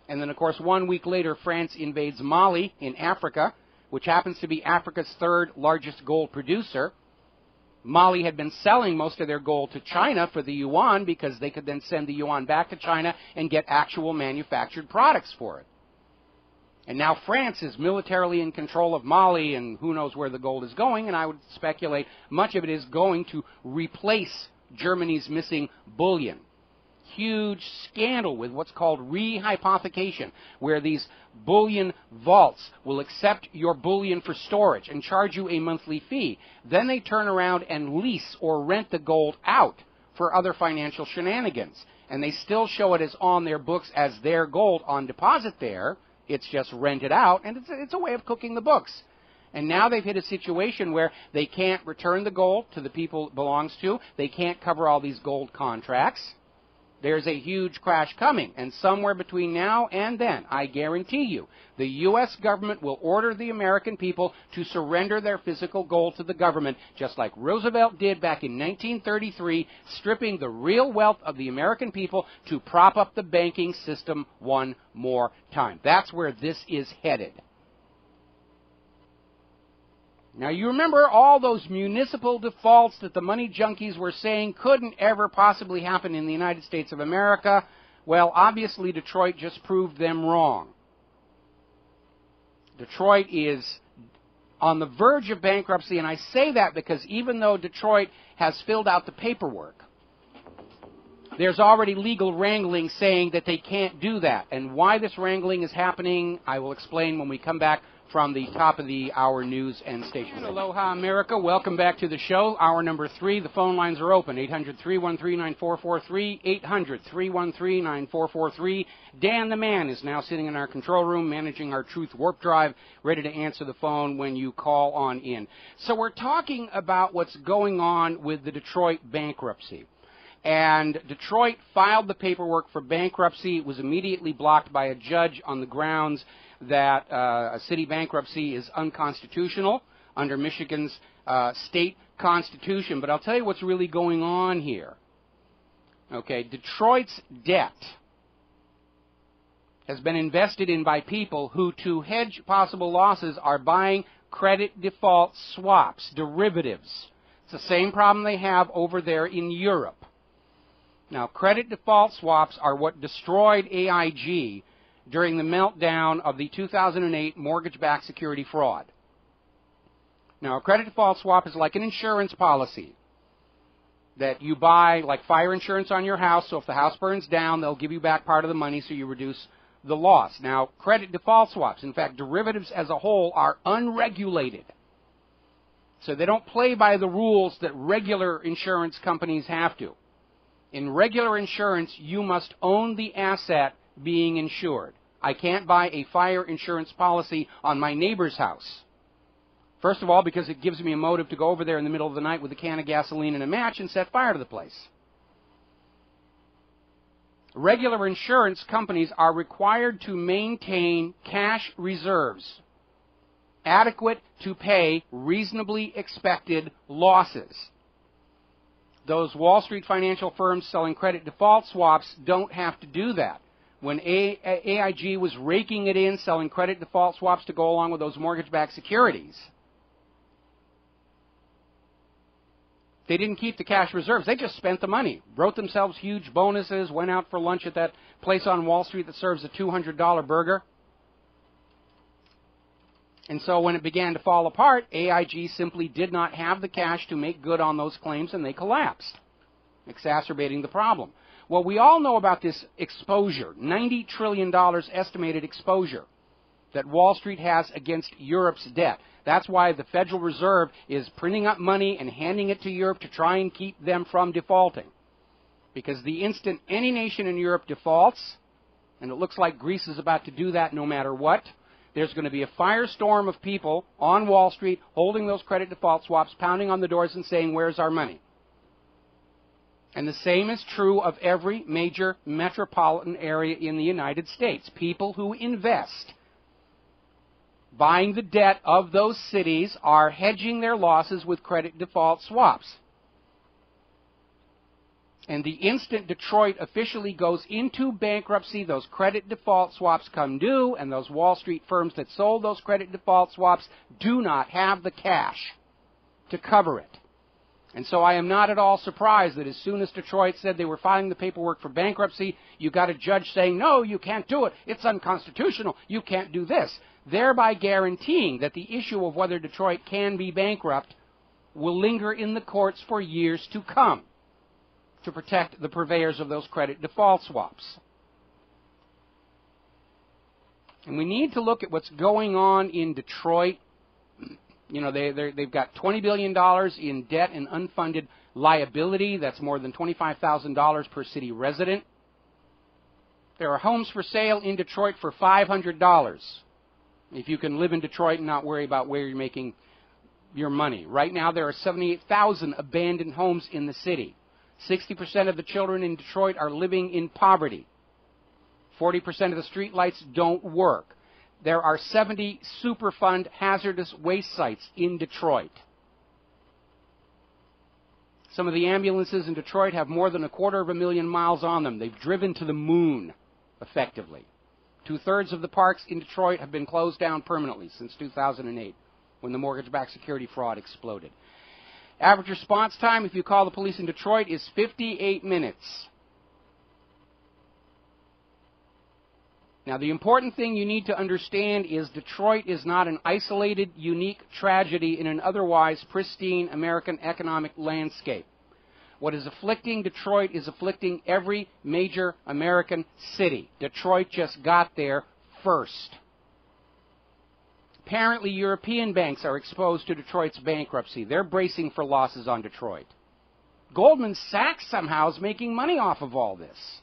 And then, of course, 1 week later, France invades Mali in Africa, which happens to be Africa's third largest gold producer. Mali had been selling most of their gold to China for the yuan because they could then send the yuan back to China and get actual manufactured products for it. And now France is militarily in control of Mali, and who knows where the gold is going, and I would speculate much of it is going to replace Germany's missing bullion. Huge scandal with what's called rehypothecation, where these bullion vaults will accept your bullion for storage and charge you a monthly fee. Then they turn around and lease or rent the gold out for other financial shenanigans. And they still show it as on their books as their gold on deposit there. It's just rented out, and it's a way of cooking the books. And now they've hit a situation where they can't return the gold to the people it belongs to. They can't cover all these gold contracts. There's a huge crash coming, and somewhere between now and then, I guarantee you, the U.S. government will order the American people to surrender their physical gold to the government, just like Roosevelt did back in 1933, stripping the real wealth of the American people to prop up the banking system one more time. That's where this is headed. Now, you remember all those municipal defaults that the money junkies were saying couldn't ever possibly happen in the United States of America? Well, obviously, Detroit just proved them wrong. Detroit is on the verge of bankruptcy, and I say that because even though Detroit has filled out the paperwork, there's already legal wrangling saying that they can't do that. And why this wrangling is happening, I will explain when we come back from the top of the hour news and station. Aloha, America. Welcome back to the show. Hour number 3. The phone lines are open. 800-313-9443. 800-313-9443. Dan the Man is now sitting in our control room managing our Truth Warp Drive, ready to answer the phone when you call on in. So we're talking about what's going on with the Detroit bankruptcy. And Detroit filed the paperwork for bankruptcy. It was immediately blocked by a judge on the grounds that a city bankruptcy is unconstitutional under Michigan's state constitution. But I'll tell you what's really going on here. Okay, Detroit's debt has been invested in by people who, to hedge possible losses, are buying credit default swaps, derivatives. It's the same problem they have over there in Europe. Now, credit default swaps are what destroyed AIG during the meltdown of the 2008 mortgage-backed security fraud. Now, a credit default swap is like an insurance policy that you buy, like fire insurance on your house, so if the house burns down, they'll give you back part of the money so you reduce the loss. Now, credit default swaps, in fact, derivatives as a whole, are unregulated. So they don't play by the rules that regular insurance companies have to. In regular insurance, you must own the asset being insured. I can't buy a fire insurance policy on my neighbor's house. First of all, because it gives me a motive to go over there in the middle of the night with a can of gasoline and a match and set fire to the place. Regular insurance companies are required to maintain cash reserves adequate to pay reasonably expected losses. Those Wall Street financial firms selling credit default swaps don't have to do that. When AIG was raking it in, selling credit default swaps to go along with those mortgage-backed securities, they didn't keep the cash reserves. They just spent the money, wrote themselves huge bonuses, went out for lunch at that place on Wall Street that serves a $200 burger. And so when it began to fall apart, AIG simply did not have the cash to make good on those claims, and they collapsed, exacerbating the problem. Well, we all know about this exposure, $90 trillion estimated exposure that Wall Street has against Europe's debt. That's why the Federal Reserve is printing up money and handing it to Europe to try and keep them from defaulting. Because the instant any nation in Europe defaults, and it looks like Greece is about to do that no matter what, there's going to be a firestorm of people on Wall Street holding those credit default swaps, pounding on the doors and saying, "Where's our money?" And the same is true of every major metropolitan area in the United States. People who invest buying the debt of those cities are hedging their losses with credit default swaps. And the instant Detroit officially goes into bankruptcy, those credit default swaps come due, and those Wall Street firms that sold those credit default swaps do not have the cash to cover it. And so I am not at all surprised that as soon as Detroit said they were filing the paperwork for bankruptcy, you got a judge saying, no, you can't do it. It's unconstitutional. You can't do this, thereby guaranteeing that the issue of whether Detroit can be bankrupt will linger in the courts for years to come to protect the purveyors of those credit default swaps. And we need to look at what's going on in Detroit. You know, they've got $20 billion in debt and unfunded liability. That's more than $25,000 per city resident. There are homes for sale in Detroit for $500 if you can live in Detroit and not worry about where you're making your money. Right now there are 78,000 abandoned homes in the city. 60% of the children in Detroit are living in poverty. 40% of the street lights don't work. There are 70 Superfund hazardous waste sites in Detroit. Some of the ambulances in Detroit have more than 250,000 miles on them. They've driven to the moon, effectively. 2/3 of the parks in Detroit have been closed down permanently since 2008, when the mortgage-backed security fraud exploded. Average response time, if you call the police in Detroit, is 58 minutes. Now, the important thing you need to understand is Detroit is not an isolated, unique tragedy in an otherwise pristine American economic landscape. What is afflicting Detroit is afflicting every major American city. Detroit just got there first. Apparently, European banks are exposed to Detroit's bankruptcy. They're bracing for losses on Detroit. Goldman Sachs somehow is making money off of all this.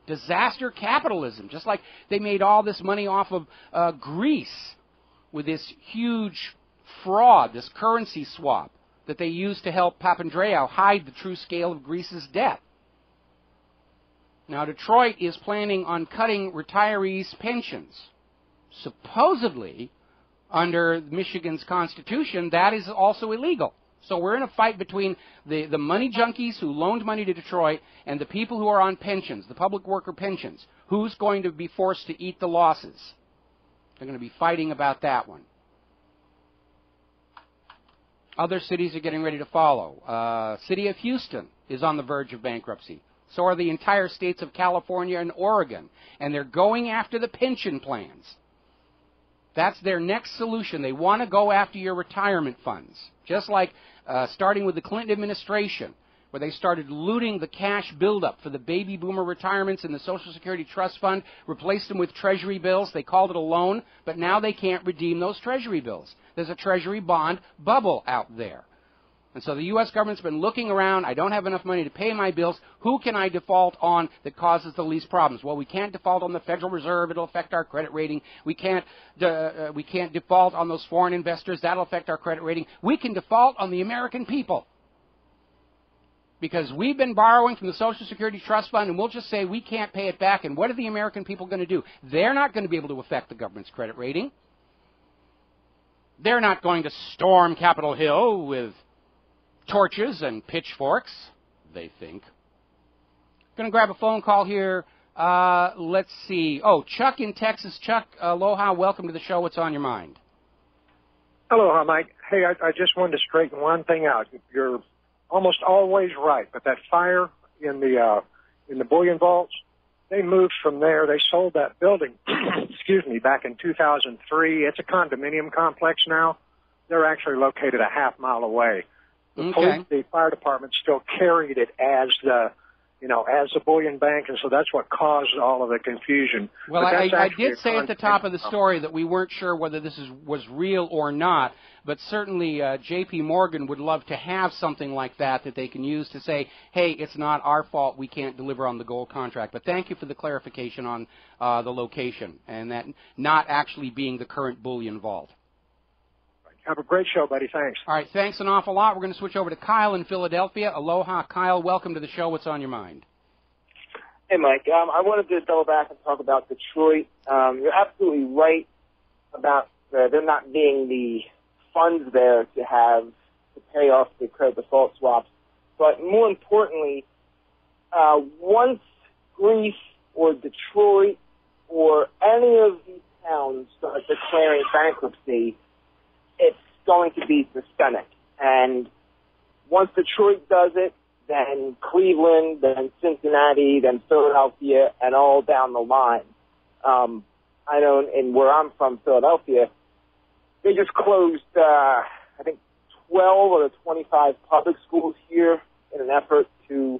Disaster capitalism, just like they made all this money off of Greece with this huge fraud, this currency swap that they used to help Papandreou hide the true scale of Greece's debt. Now, Detroit is planning on cutting retirees' pensions. Supposedly, under Michigan's Constitution, that is also illegal. So we're in a fight between the money junkies who loaned money to Detroit and the people who are on pensions, the public worker pensions. Who's going to be forced to eat the losses? They're going to be fighting about that one. Other cities are getting ready to follow. City of Houston is on the verge of bankruptcy. So are the entire states of California and Oregon. And they're going after the pension plans. That's their next solution. They want to go after your retirement funds. Just like starting with the Clinton administration, where they started looting the cash buildup for the baby boomer retirements in the Social Security Trust Fund, replaced them with Treasury bills. They called it a loan, but now they can't redeem those Treasury bills. There's a Treasury bond bubble out there. And so the U.S. government's been looking around. I don't have enough money to pay my bills. Who can I default on that causes the least problems? Well, we can't default on the Federal Reserve. It'll affect our credit rating. We can't default on those foreign investors. That'll affect our credit rating. We can default on the American people. Because we've been borrowing from the Social Security Trust Fund, and we'll just say we can't pay it back. And what are the American people going to do? They're not going to be able to affect the government's credit rating. They're not going to storm Capitol Hill with torches and pitchforks, they think. Going to grab a phone call here. Let's see. Oh, Chuck in Texas. Chuck, aloha. Welcome to the show. What's on your mind? Aloha, Mike. Hey, I just wanted to straighten one thing out. You're almost always right, but that fire in the bullion vaults, they moved from there. They sold that building, excuse me, back in 2003. It's a condominium complex now. They're actually located a half mile away. The police, the fire department still carried it as the bullion bank, and so that's what caused all of the confusion. Well, I did say at the top of the story that we weren't sure whether this was real or not, but certainly J.P. Morgan would love to have something like that they can use to say, hey, it's not our fault, we can't deliver on the gold contract. But thank you for the clarification on the location, and that not actually being the current bullion vault. Have a great show, buddy. Thanks. All right, thanks an awful lot. We're going to switch over to Kyle in Philadelphia. Aloha, Kyle. Welcome to the show. What's on your mind? Hey, Mike. I wanted to double back and talk about Detroit. You're absolutely right about there not being the funds there to pay off the credit default swaps. But more importantly, once Greece or Detroit or any of these towns start declaring bankruptcy, it's going to be systemic. And once Detroit does it, then Cleveland, then Cincinnati, then Philadelphia, and all down the line. I know in where I'm from, Philadelphia, they just closed, I think, 12 of the 25 public schools here in an effort to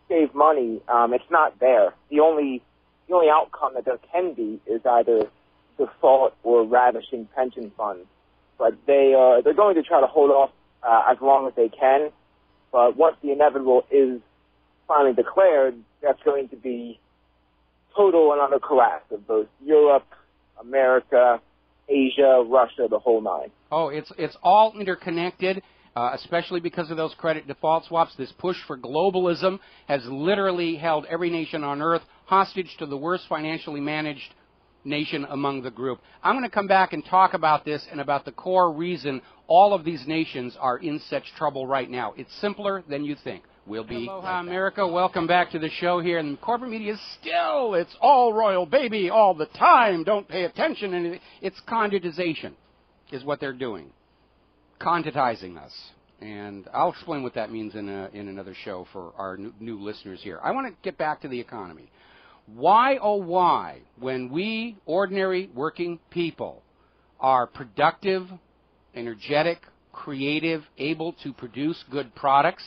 save money. It's not there. The only outcome that there can be is either default or ravishing pension funds. But they're going to try to hold off as long as they can. But once the inevitable is finally declared, that's going to be total and utter collapse of both Europe, America, Asia, Russia, the whole nine. Oh, it's all interconnected, especially because of those credit default swaps. This push for globalism has literally held every nation on earth hostage to the worst financially managed nation among the group. I'm going to come back and talk about this and about the core reason all of these nations are in such trouble right now. It's simpler than you think. We'll be Aloha, America. Welcome back to the show here. And corporate media is still, it's all royal baby all the time. Don't pay attention. And it's conditization is what they're doing. Conditizing us. And I'll explain what that means in another show for our new listeners here. I want to get back to the economy. Why, oh why, when we ordinary working people are productive, energetic, creative, able to produce good products,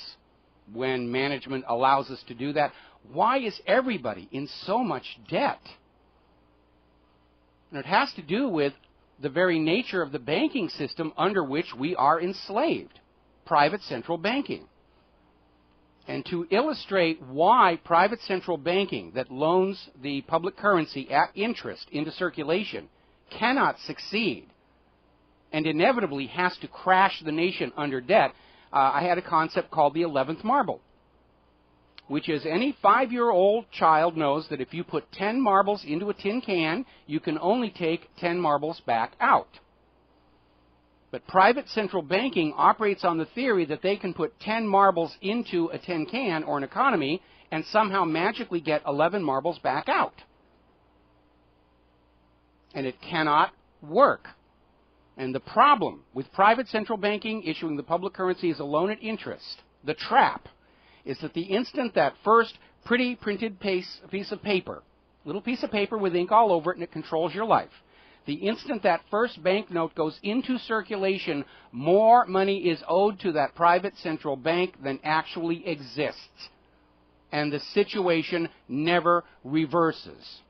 when management allows us to do that, why is everybody in so much debt? And it has to do with the very nature of the banking system under which we are enslaved, private central banking. And to illustrate why private central banking that loans the public currency at interest into circulation cannot succeed and inevitably has to crash the nation under debt, I had a concept called the 11th marble, which is any 5-year-old child knows that if you put 10 marbles into a tin can, you can only take 10 marbles back out. But private central banking operates on the theory that they can put 10 marbles into a tin can or an economy and somehow magically get 11 marbles back out. And it cannot work. And the problem with private central banking issuing the public currency as a loan at interest, the trap, is that the instant that first pretty printed piece of paper, little piece of paper with ink all over it and it controls your life, the instant that first banknote goes into circulation, more money is owed to that private central bank than actually exists. And the situation never reverses.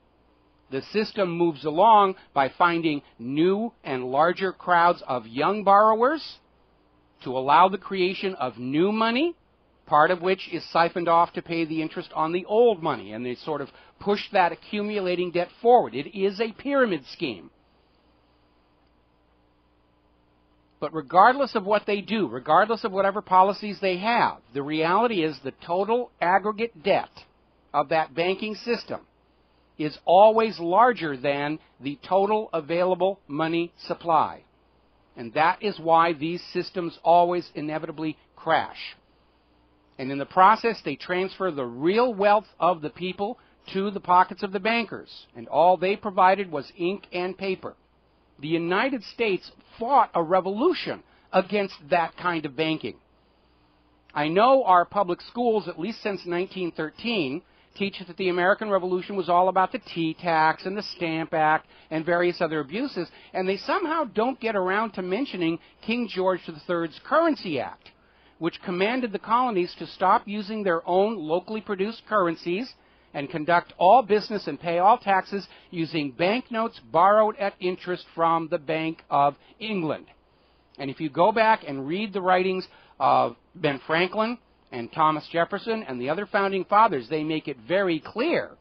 The system moves along by finding new and larger crowds of young borrowers to allow the creation of new money, part of which is siphoned off to pay the interest on the old money, and they sort of push that accumulating debt forward. It is a pyramid scheme. But regardless of what they do, regardless of whatever policies they have, the reality is the total aggregate debt of that banking system is always larger than the total available money supply. And that is why these systems always inevitably crash. And in the process, they transfer the real wealth of the people to the pockets of the bankers. And all they provided was ink and paper. The United States fought a revolution against that kind of banking. I know our public schools, at least since 1913, teach that the American Revolution was all about the tea tax and the Stamp Act and various other abuses, and they somehow don't get around to mentioning King George III's Currency Act, which commanded the colonies to stop using their own locally produced currencies and conduct all business and pay all taxes using banknotes borrowed at interest from the Bank of England. And if you go back and read the writings of Ben Franklin and Thomas Jefferson and the other founding fathers, they make it very clear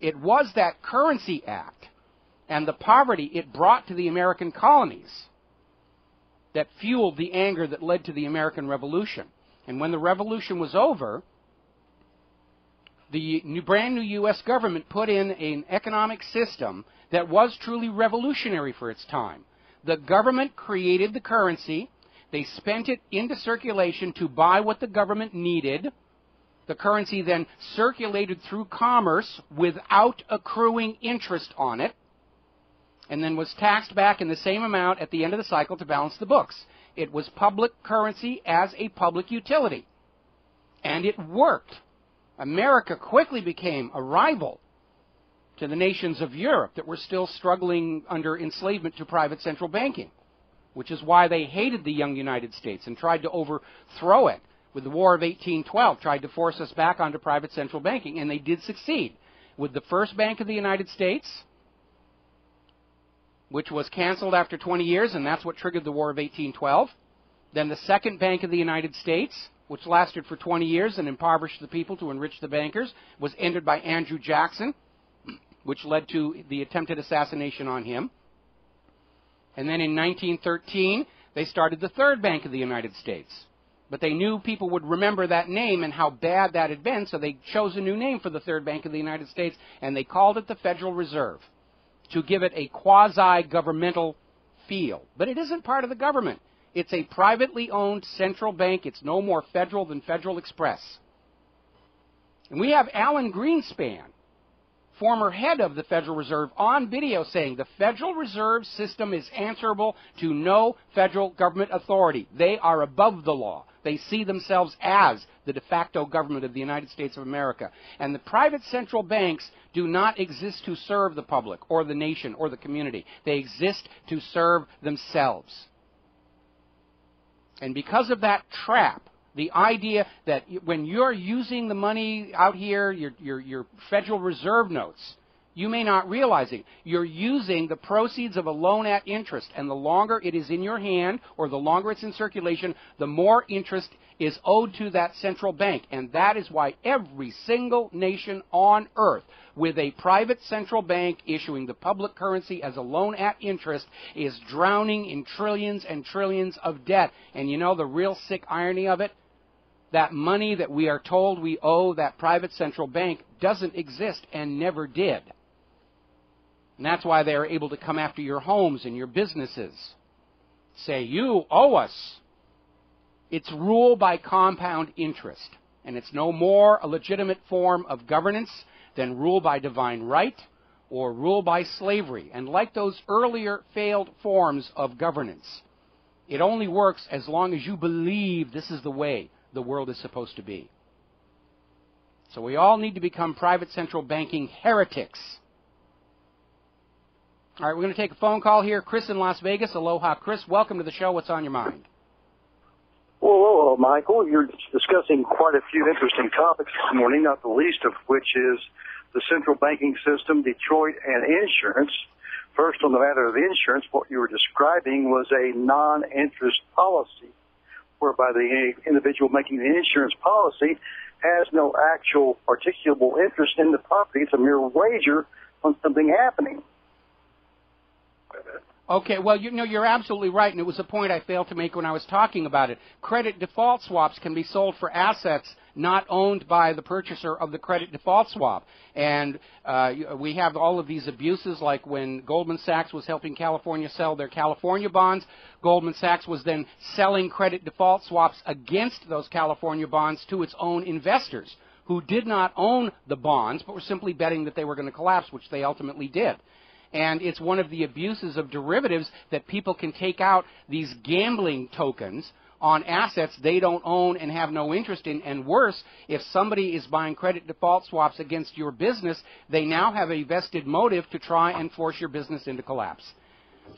it was that Currency Act and the poverty it brought to the American colonies that fueled the anger that led to the American Revolution. And when the Revolution was over, the brand new U.S. government put in an economic system that was truly revolutionary for its time. The government created the currency. They spent it into circulation to buy what the government needed. The currency then circulated through commerce without accruing interest on it, and then was taxed back in the same amount at the end of the cycle to balance the books. It was public currency as a public utility. And it worked. America quickly became a rival to the nations of Europe that were still struggling under enslavement to private central banking, which is why they hated the young United States and tried to overthrow it with the War of 1812, tried to force us back onto private central banking, and they did succeed with the first Bank of the United States, which was canceled after 20 years, and that's what triggered the War of 1812. Then the second Bank of the United States, which lasted for 20 years and impoverished the people to enrich the bankers, was ended by Andrew Jackson, which led to the attempted assassination on him. And then in 1913, they started the third Bank of the United States. But they knew people would remember that name and how bad that had been, so they chose a new name for the third Bank of the United States, and they called it the Federal Reserve to give it a quasi-governmental feel. But it isn't part of the government. It's a privately owned central bank. It's no more federal than Federal Express. And we have Alan Greenspan, former head of the Federal Reserve, on video saying the Federal Reserve System is answerable to no federal government authority. They are above the law. They see themselves as the de facto government of the United States of America. And the private central banks do not exist to serve the public or the nation or the community. They exist to serve themselves. And because of that trap, the idea that when you're using the money out here, your Federal Reserve notes, you may not realize it. You're using the proceeds of a loan at interest, and the longer it is in your hand or the longer it's in circulation, the more interest is owed to that central bank. And that is why every single nation on earth with a private central bank issuing the public currency as a loan at interest is drowning in trillions and trillions of debt. And you know the real sick irony of it? That money that we are told we owe that private central bank doesn't exist and never did. And that's why they are able to come after your homes and your businesses. Say, you owe us. It's rule by compound interest. And it's no more a legitimate form of governance than rule by divine right or rule by slavery. And like those earlier failed forms of governance, it only works as long as you believe this is the way the world is supposed to be. So we all need to become private central banking heretics. All right, we're going to take a phone call here. Chris in Las Vegas. Aloha, Chris. Welcome to the show. What's on your mind? Well, Michael, you're discussing quite a few interesting topics this morning, not the least of which is the central banking system, Detroit, and insurance. First, on the matter of insurance, what you were describing was a non-interest policy, whereby the individual making the insurance policy has no actual articulable interest in the property. It's a mere wager on something happening. Okay, well, you're absolutely right, and it was a point I failed to make when I was talking about it. Credit default swaps can be sold for assets not owned by the purchaser of the credit default swap. And we have all of these abuses, like when Goldman Sachs was helping California sell their California bonds, Goldman Sachs was then selling credit default swaps against those California bonds to its own investors, who did not own the bonds, but were simply betting that they were going to collapse, which they ultimately did. And it's one of the abuses of derivatives that people can take out these gambling tokens on assets they don't own and have no interest in. And worse, if somebody is buying credit default swaps against your business, they now have a vested motive to try and force your business into collapse.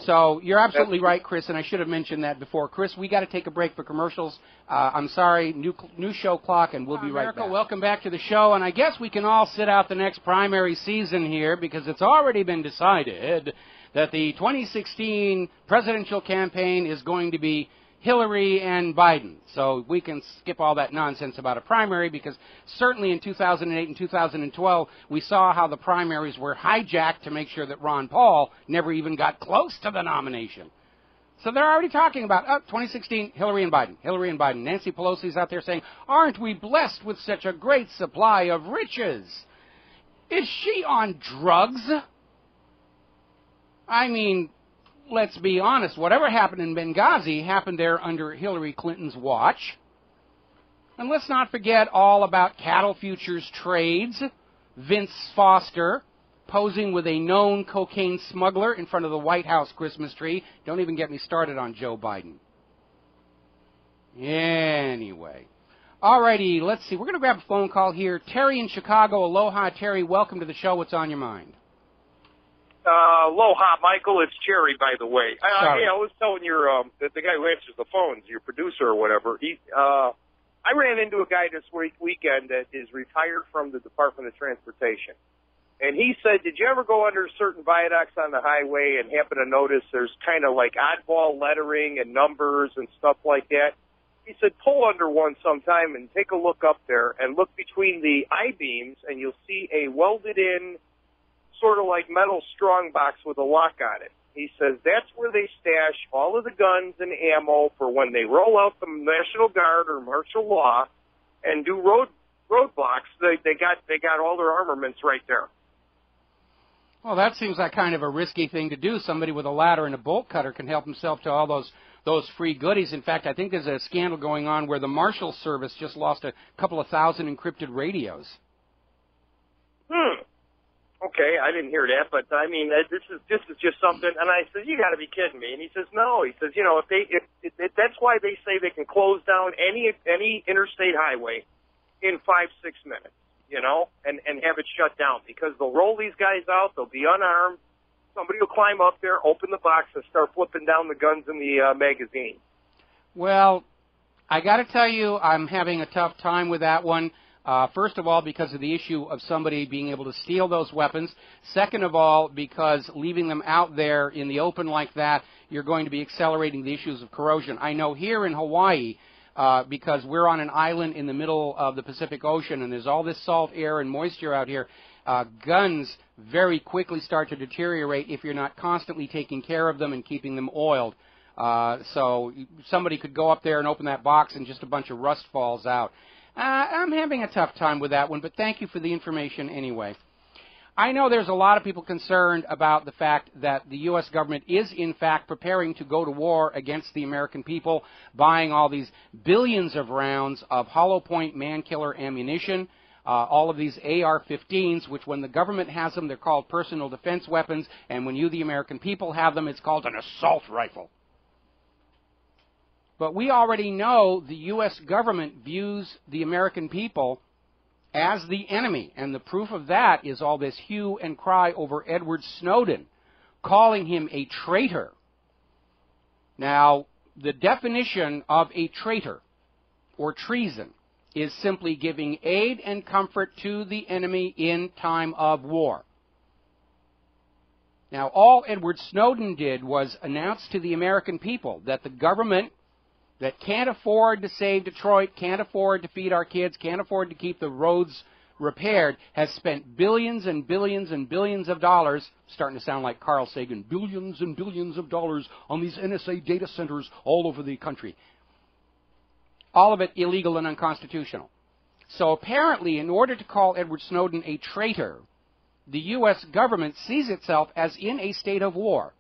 So you're absolutely right, Chris, and I should have mentioned that before. Chris, we got to take a break for commercials. I'm sorry, new show clock, and we'll be right back. Welcome back to the show, and I guess we can all sit out the next primary season here because it's already been decided that the 2016 presidential campaign is going to be Hillary and Biden. So we can skip all that nonsense about a primary, because certainly in 2008 and 2012, we saw how the primaries were hijacked to make sure that Ron Paul never even got close to the nomination. So they're already talking about, 2016, Hillary and Biden, Hillary and Biden. Nancy Pelosi's out there saying, aren't we blessed with such a great supply of riches? Is she on drugs? I mean, let's be honest, whatever happened in Benghazi happened there under Hillary Clinton's watch. And let's not forget all about cattle futures trades, Vince Foster posing with a known cocaine smuggler in front of the White House Christmas tree. Don't even get me started on Joe Biden. Anyway. Alrighty, let's see. We're going to grab a phone call here. Terry in Chicago. Aloha, Terry. Welcome to the show. What's on your mind? Aloha, Michael. It's Jerry, by the way. Sorry. I was telling your the guy who answers the phones, your producer or whatever. I ran into a guy this weekend that is retired from the Department of Transportation, and he said, "Did you ever go under certain viaducts on the highway and happen to notice there's kind of like oddball lettering and numbers and stuff like that?" He said, "Pull under one sometime and take a look up there and look between the I-beams, and you'll see a welded-in sort of like metal strong box with a lock on it." He says that's where they stash all of the guns and ammo for when they roll out the National Guard or martial law and do roadblocks. They got all their armaments right there. Well, that seems like kind of a risky thing to do. Somebody with a ladder and a bolt cutter can help himself to all those free goodies. In fact, I think there's a scandal going on where the Marshal Service just lost a couple of thousand encrypted radios. Okay, I didn't hear that, but I mean, this is just something. And I said, "You got to be kidding me!" And he says, "No." He says, "You know, if that's why they say they can close down any interstate highway in 5-6 minutes, you know, and have it shut down, because they'll roll these guys out, they'll be unarmed, somebody will climb up there, open the box, and start flipping down the guns in the magazine." Well, I got to tell you, I'm having a tough time with that one. First of all, because of the issue of somebody being able to steal those weapons. Second of all, because leaving them out there in the open like that, you're going to be accelerating the issues of corrosion. I know here in Hawaii, because we're on an island in the middle of the Pacific Ocean and there's all this salt air and moisture out here, guns very quickly start to deteriorate if you're not constantly taking care of them and keeping them oiled. So somebody could go up there and open that box and just a bunch of rust falls out. I'm having a tough time with that one, but thank you for the information anyway. I know there's a lot of people concerned about the fact that the U.S. government is, in fact, preparing to go to war against the American people, buying all these billions of rounds of hollow point man-killer ammunition, all of these AR-15s, which when the government has them, they're called personal defense weapons, and when you, the American people, have them, it's called an assault rifle. But we already know the U.S. government views the American people as the enemy, and the proof of that is all this hue and cry over Edward Snowden, calling him a traitor. Now, the definition of a traitor or treason is simply giving aid and comfort to the enemy in time of war. Now, all Edward Snowden did was announce to the American people that the government that can't afford to save Detroit, can't afford to feed our kids, can't afford to keep the roads repaired, has spent billions and billions and billions of dollars, starting to sound like Carl Sagan, billions and billions of dollars on these NSA data centers all over the country. All of it illegal and unconstitutional. So apparently, in order to call Edward Snowden a traitor, the U.S. government sees itself as in a state of war.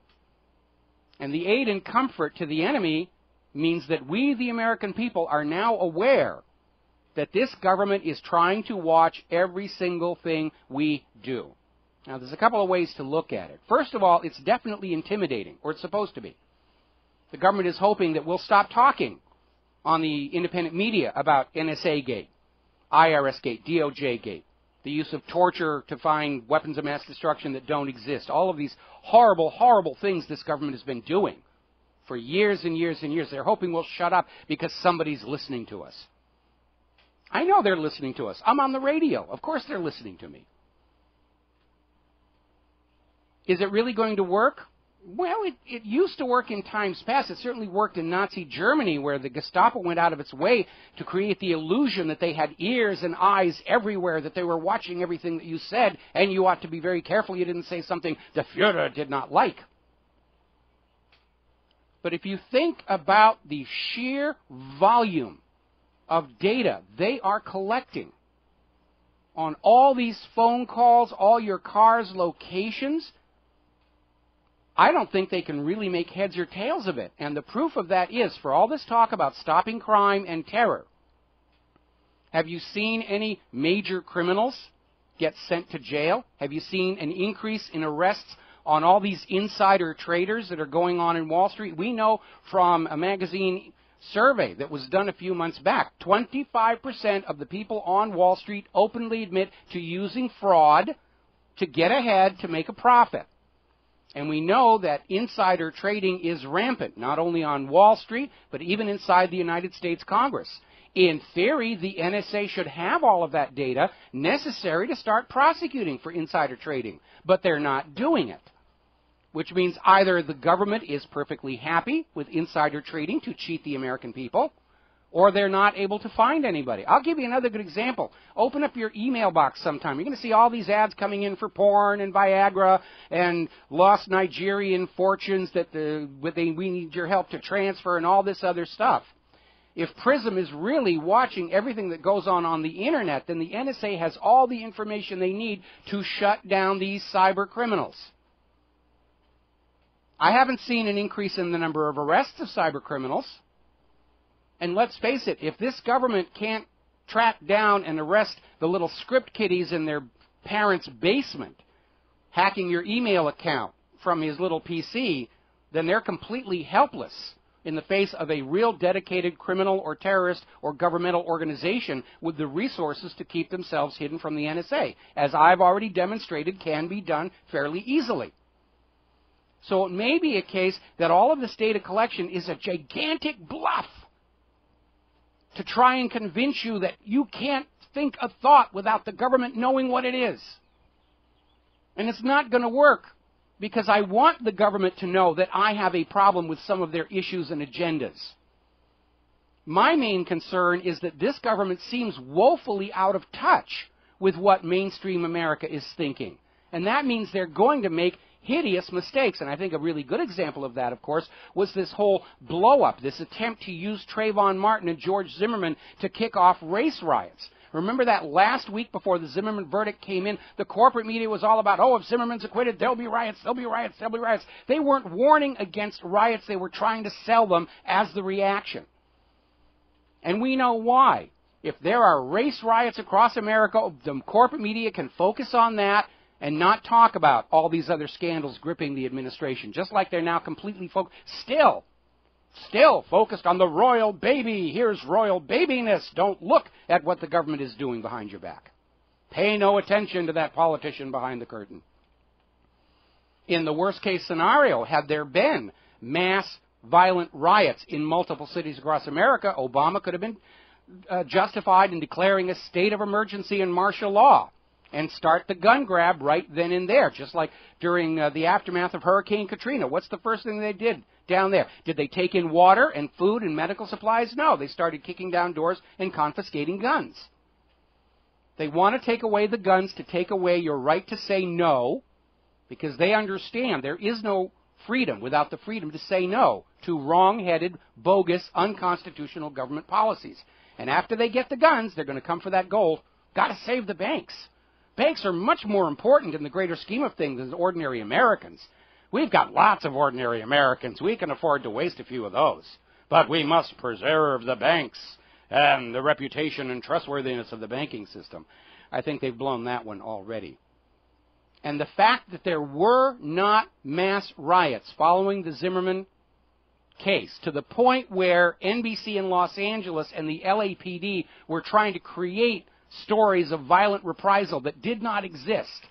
And the aid and comfort to the enemy means that we, the American people, are now aware that this government is trying to watch every single thing we do. Now, there's a couple of ways to look at it. First of all, it's definitely intimidating, or it's supposed to be. The government is hoping that we'll stop talking on the independent media about NSA Gate, IRS Gate, DOJ Gate, the use of torture to find weapons of mass destruction that don't exist, all of these horrible, horrible things this government has been doing for years and years and years. They're hoping we'll shut up because somebody's listening to us. I know they're listening to us. I'm on the radio. Of course they're listening to me. Is it really going to work? Well, it used to work in times past. It certainly worked in Nazi Germany, where the Gestapo went out of its way to create the illusion that they had ears and eyes everywhere, that they were watching everything that you said, and you ought to be very careful you didn't say something the Führer did not like. But if you think about the sheer volume of data they are collecting on all these phone calls, all your cars' locations, I don't think they can really make heads or tails of it. And the proof of that is, for all this talk about stopping crime and terror, have you seen any major criminals get sent to jail? Have you seen an increase in arrests on all these insider traders that are going on in Wall Street? We know from a magazine survey that was done a few months back, 25% of the people on Wall Street openly admit to using fraud to get ahead, to make a profit. And we know that insider trading is rampant, not only on Wall Street, but even inside the United States Congress. In theory, the NSA should have all of that data necessary to start prosecuting for insider trading, but they're not doing it. Which means either the government is perfectly happy with insider trading to cheat the American people, or they're not able to find anybody. I'll give you another good example. Open up your email box sometime. You're going to see all these ads coming in for porn and Viagra and lost Nigerian fortunes that we need your help to transfer and all this other stuff. If PRISM is really watching everything that goes on the Internet, then the NSA has all the information they need to shut down these cyber criminals. I haven't seen an increase in the number of arrests of cyber criminals. And let's face it, if this government can't track down and arrest the little script kiddies in their parents' basement, hacking your email account from his little PC, then they're completely helpless in the face of a real dedicated criminal or terrorist or governmental organization with the resources to keep themselves hidden from the NSA, as I've already demonstrated can be done fairly easily. So it may be a case that all of this data collection is a gigantic bluff to try and convince you that you can't think a thought without the government knowing what it is. And it's not going to work, because I want the government to know that I have a problem with some of their issues and agendas. My main concern is that this government seems woefully out of touch with what mainstream America is thinking. And that means they're going to make hideous mistakes. And I think a really good example of that, of course, was this whole blow-up, this attempt to use Trayvon Martin and George Zimmerman to kick off race riots. Remember that last week before the Zimmerman verdict came in, the corporate media was all about, oh, if Zimmerman's acquitted, there'll be riots, there'll be riots, there'll be riots. They weren't warning against riots. They were trying to sell them as the reaction. And we know why. If there are race riots across America, the corporate media can focus on that and not talk about all these other scandals gripping the administration, just like they're now completely still focused on the royal baby. Here's royal babiness. Don't look at what the government is doing behind your back. Pay no attention to that politician behind the curtain. In the worst case scenario, had there been mass violent riots in multiple cities across America, Obama could have been justified in declaring a state of emergency and martial law and start the gun grab right then and there, just like during the aftermath of Hurricane Katrina. What's the first thing they did down there? Did they take in water and food and medical supplies? No, they started kicking down doors and confiscating guns. They want to take away the guns to take away your right to say no, because they understand there is no freedom without the freedom to say no to wrong-headed, bogus, unconstitutional government policies. And after they get the guns, they're going to come for that gold. Got to save the banks. Banks are much more important in the greater scheme of things than ordinary Americans. We've got lots of ordinary Americans. We can afford to waste a few of those. But we must preserve the banks and the reputation and trustworthiness of the banking system. I think they've blown that one already. And the fact that there were not mass riots following the Zimmerman case, to the point where NBC in Los Angeles and the LAPD were trying to create stories of violent reprisal that did not exist,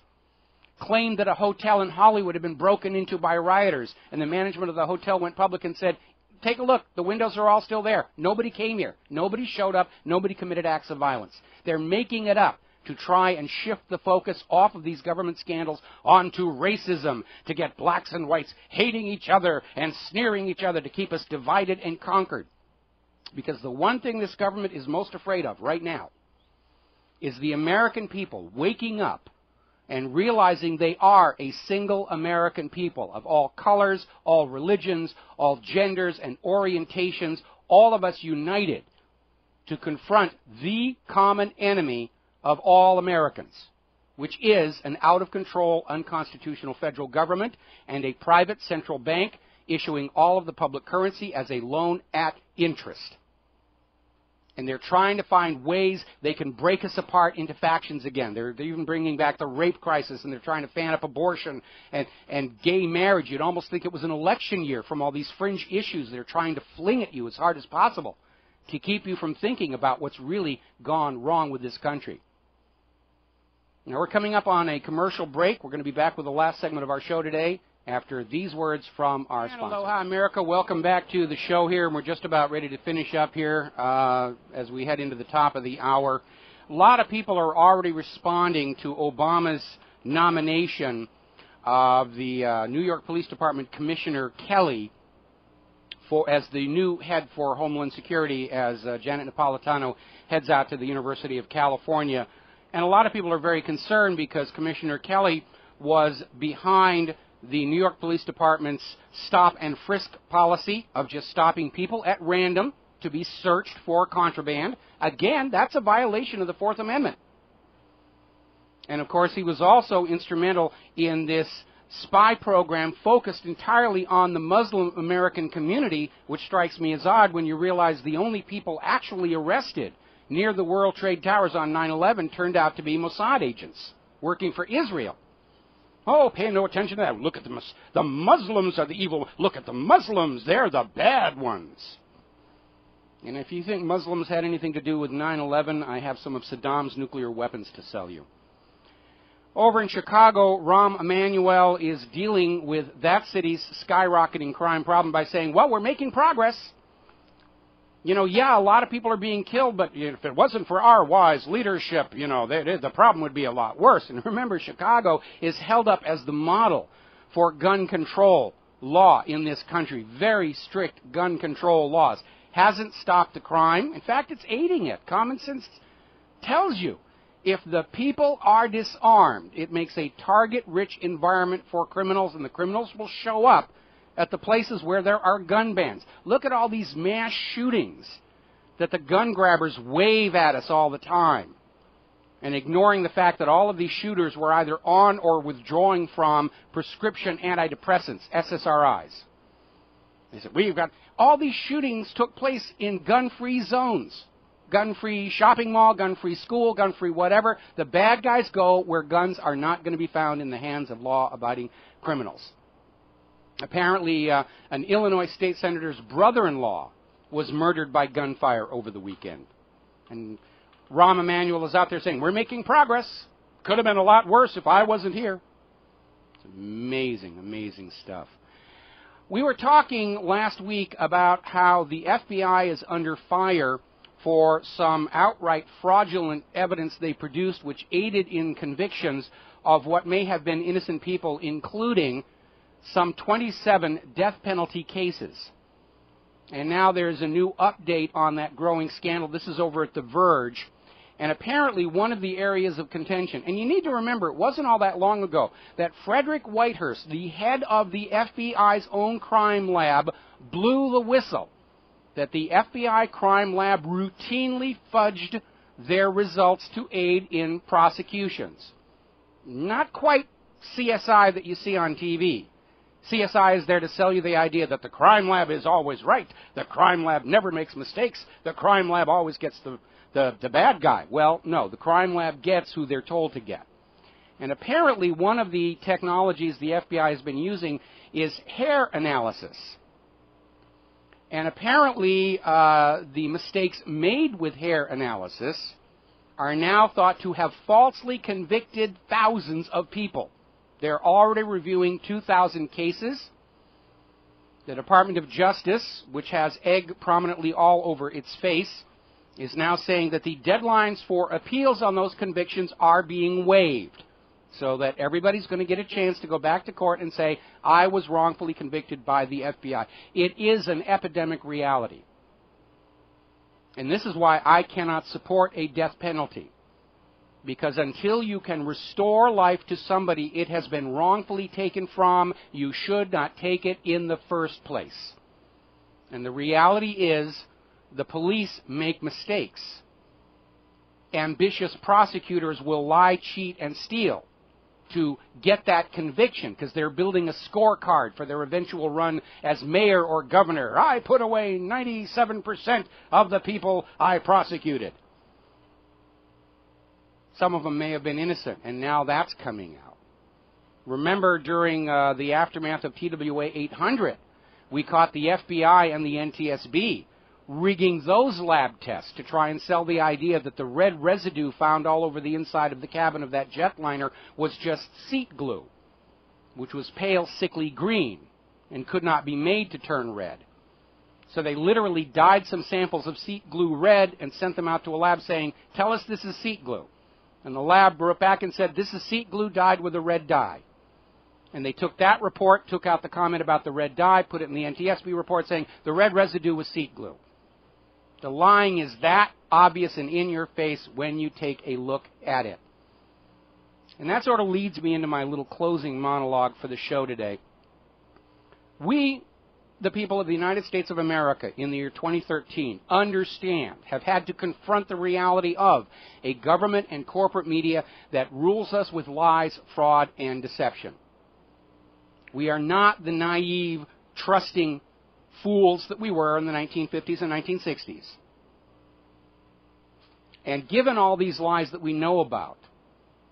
claimed that a hotel in Hollywood had been broken into by rioters, and the management of the hotel went public and said, take a look, the windows are all still there. Nobody came here. Nobody showed up. Nobody committed acts of violence. They're making it up to try and shift the focus off of these government scandals onto racism, to get blacks and whites hating each other and sneering each other, to keep us divided and conquered. Because the one thing this government is most afraid of right now is the American people waking up and realizing they are a single American people of all colors, all religions, all genders and orientations, all of us united to confront the common enemy of all Americans, which is an out-of-control, unconstitutional federal government and a private central bank issuing all of the public currency as a loan at interest. And they're trying to find ways they can break us apart into factions again. They're even bringing back the rape crisis, and they're trying to fan up abortion and gay marriage. You'd almost think it was an election year from all these fringe issues they're trying to fling at you as hard as possible to keep you from thinking about what's really gone wrong with this country. Now, we're coming up on a commercial break. We're going to be back with the last segment of our show today after these words from our sponsor. Aloha, America. Welcome back to the show here, and we're just about ready to finish up here as we head into the top of the hour. A lot of people are already responding to Obama's nomination of the New York Police Department Commissioner Kelly as the new head for Homeland Security as Janet Napolitano heads out to the University of California. And a lot of people are very concerned because Commissioner Kelly was behind the New York Police Department's stop and frisk policy of just stopping people at random to be searched for contraband. Again, that's a violation of the Fourth Amendment. And, of course, he was also instrumental in this spy program focused entirely on the Muslim American community, which strikes me as odd when you realize the only people actually arrested near the World Trade Towers on 9/11 turned out to be Mossad agents working for Israel. Oh, pay no attention to that. Look at the Muslims are the evil. Look at the Muslims. They're the bad ones. And if you think Muslims had anything to do with 9/11, I have some of Saddam's nuclear weapons to sell you. Over in Chicago, Rahm Emanuel is dealing with that city's skyrocketing crime problem by saying, well, we're making progress. You know, yeah, a lot of people are being killed, but if it wasn't for our wise leadership, you know, the problem would be a lot worse. And remember, Chicago is held up as the model for gun control law in this country. Very strict gun control laws. Hasn't stopped the crime. In fact, it's aiding it. Common sense tells you if the people are disarmed, it makes a target-rich environment for criminals, and the criminals will show up at the places where there are gun bans. Look at all these mass shootings that the gun grabbers wave at us all the time, and ignoring the fact that all of these shooters were either on or withdrawing from prescription antidepressants, SSRIs. They said, we've got all these shootings took place in gun-free zones. Gun-free shopping mall, gun-free school, gun-free whatever. The bad guys go where guns are not going to be found in the hands of law-abiding criminals. Apparently, an Illinois state senator's brother-in-law was murdered by gunfire over the weekend. And Rahm Emanuel is out there saying, we're making progress. Could have been a lot worse if I wasn't here. It's amazing, amazing stuff. We were talking last week about how the FBI is under fire for some outright fraudulent evidence they produced which aided in convictions of what may have been innocent people, including some 27 death penalty cases. And now there's a new update on that growing scandal. This is over at The Verge. And apparently one of the areas of contention, and you need to remember, it wasn't all that long ago, that Frederick Whitehurst, the head of the FBI's own crime lab, blew the whistle that the FBI crime lab routinely fudged their results to aid in prosecutions. Not quite CSI that you see on TV. CSI is there to sell you the idea that the crime lab is always right. The crime lab never makes mistakes. The crime lab always gets the bad guy. Well, no, the crime lab gets who they're told to get. And apparently one of the technologies the FBI has been using is hair analysis. And apparently the mistakes made with hair analysis are now thought to have falsely convicted thousands of people. They're already reviewing 2,000 cases. The Department of Justice, which has egg prominently all over its face, is now saying that the deadlines for appeals on those convictions are being waived, so that everybody's going to get a chance to go back to court and say, I was wrongfully convicted by the FBI. It is an epidemic reality. And this is why I cannot support a death penalty. Because until you can restore life to somebody it has been wrongfully taken from, you should not take it in the first place. And the reality is, the police make mistakes. Ambitious prosecutors will lie, cheat, and steal to get that conviction because they're building a scorecard for their eventual run as mayor or governor. I put away 97% of the people I prosecuted. Some of them may have been innocent, and now that's coming out. Remember, during the aftermath of TWA 800, we caught the FBI and the NTSB rigging those lab tests to try and sell the idea that the red residue found all over the inside of the cabin of that jetliner was just seat glue, which was pale, sickly green and could not be made to turn red. So they literally dyed some samples of seat glue red and sent them out to a lab saying, tell us this is seat glue. And the lab wrote back and said, this is seat glue dyed with a red dye. And they took that report, took out the comment about the red dye, put it in the NTSB report saying the red residue was seat glue. The lying is that obvious and in your face when you take a look at it. And that sort of leads me into my little closing monologue for the show today. We, the people of the United States of America in the year 2013, understand, have had to confront the reality of a government and corporate media that rules us with lies, fraud, and deception. We are not the naive, trusting fools that we were in the 1950s and 1960s. And given all these lies that we know about,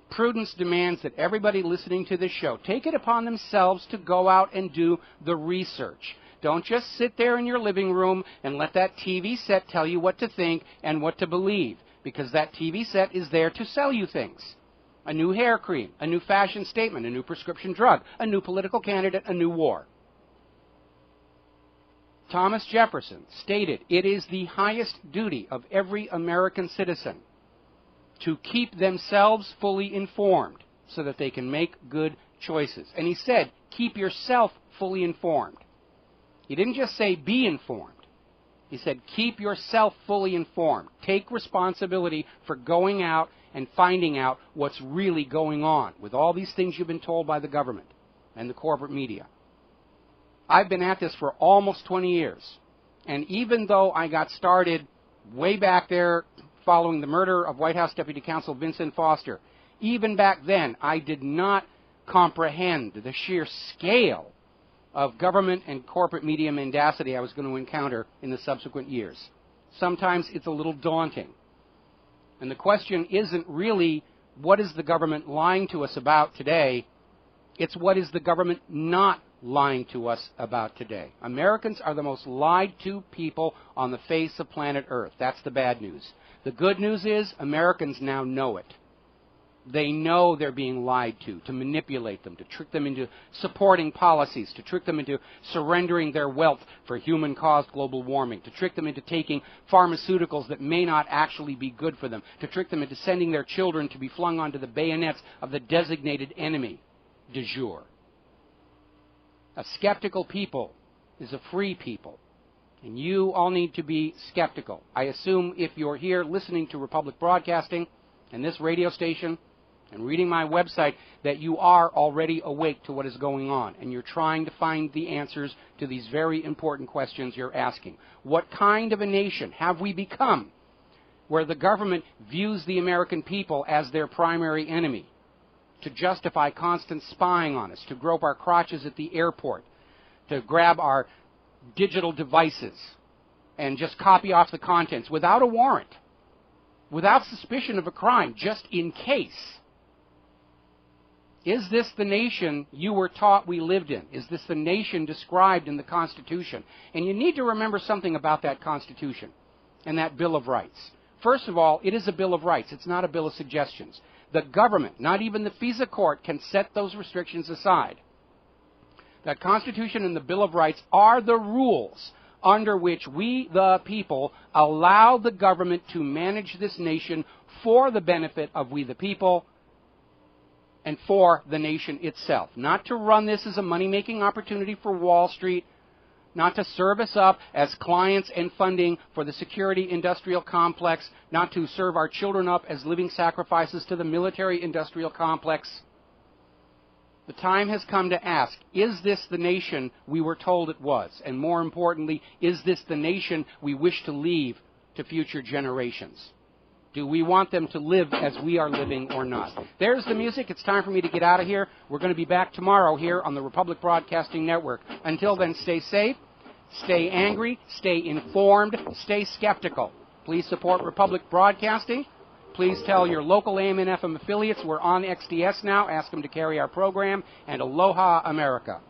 prudence demands that everybody listening to this show take it upon themselves to go out and do the research. Don't just sit there in your living room and let that TV set tell you what to think and what to believe, because that TV set is there to sell you things. A new hair cream, a new fashion statement, a new prescription drug, a new political candidate, a new war. Thomas Jefferson stated, it is the highest duty of every American citizen to keep themselves fully informed so that they can make good choices. And he said, keep yourself fully informed. He didn't just say be informed. He said, keep yourself fully informed. Take responsibility for going out and finding out what's really going on with all these things you've been told by the government and the corporate media. I've been at this for almost 20 years. And even though I got started way back there following the murder of White House Deputy Counsel Vincent Foster, even back then I did not comprehend the sheer scale of government and corporate media mendacity I was going to encounter in the subsequent years. Sometimes it's a little daunting. And the question isn't really what is the government lying to us about today, it's what is the government not lying to us about today. Americans are the most lied to people on the face of planet Earth. That's the bad news. The good news is Americans now know it. They know they're being lied to manipulate them, to trick them into supporting policies, to trick them into surrendering their wealth for human-caused global warming, to trick them into taking pharmaceuticals that may not actually be good for them, to trick them into sending their children to be flung onto the bayonets of the designated enemy du jour. A skeptical people is a free people, and you all need to be skeptical. I assume if you're here listening to Republic Broadcasting and this radio station and reading my website that you are already awake to what is going on, and you're trying to find the answers to these very important questions you're asking. What kind of a nation have we become where the government views the American people as their primary enemy, to justify constant spying on us, to grope our crotches at the airport, to grab our digital devices and just copy off the contents without a warrant, without suspicion of a crime, just in case? Is this the nation you were taught we lived in? Is this the nation described in the Constitution? And you need to remember something about that Constitution and that Bill of Rights. First of all, it is a Bill of Rights. It's not a Bill of Suggestions. The government, not even the FISA court, can set those restrictions aside. That Constitution and the Bill of Rights are the rules under which we, the people, allow the government to manage this nation for the benefit of we, the people, and for the nation itself. Not to run this as a money-making opportunity for Wall Street, not to serve us up as clients and funding for the security industrial complex, not to serve our children up as living sacrifices to the military industrial complex. The time has come to ask, is this the nation we were told it was? And more importantly, is this the nation we wish to leave to future generations? Do we want them to live as we are living or not? There's the music. It's time for me to get out of here. We're going to be back tomorrow here on the Republic Broadcasting Network. Until then, stay safe, stay angry, stay informed, stay skeptical. Please support Republic Broadcasting. Please tell your local AM and FM affiliates we're on XDS now. Ask them to carry our program. And aloha, America.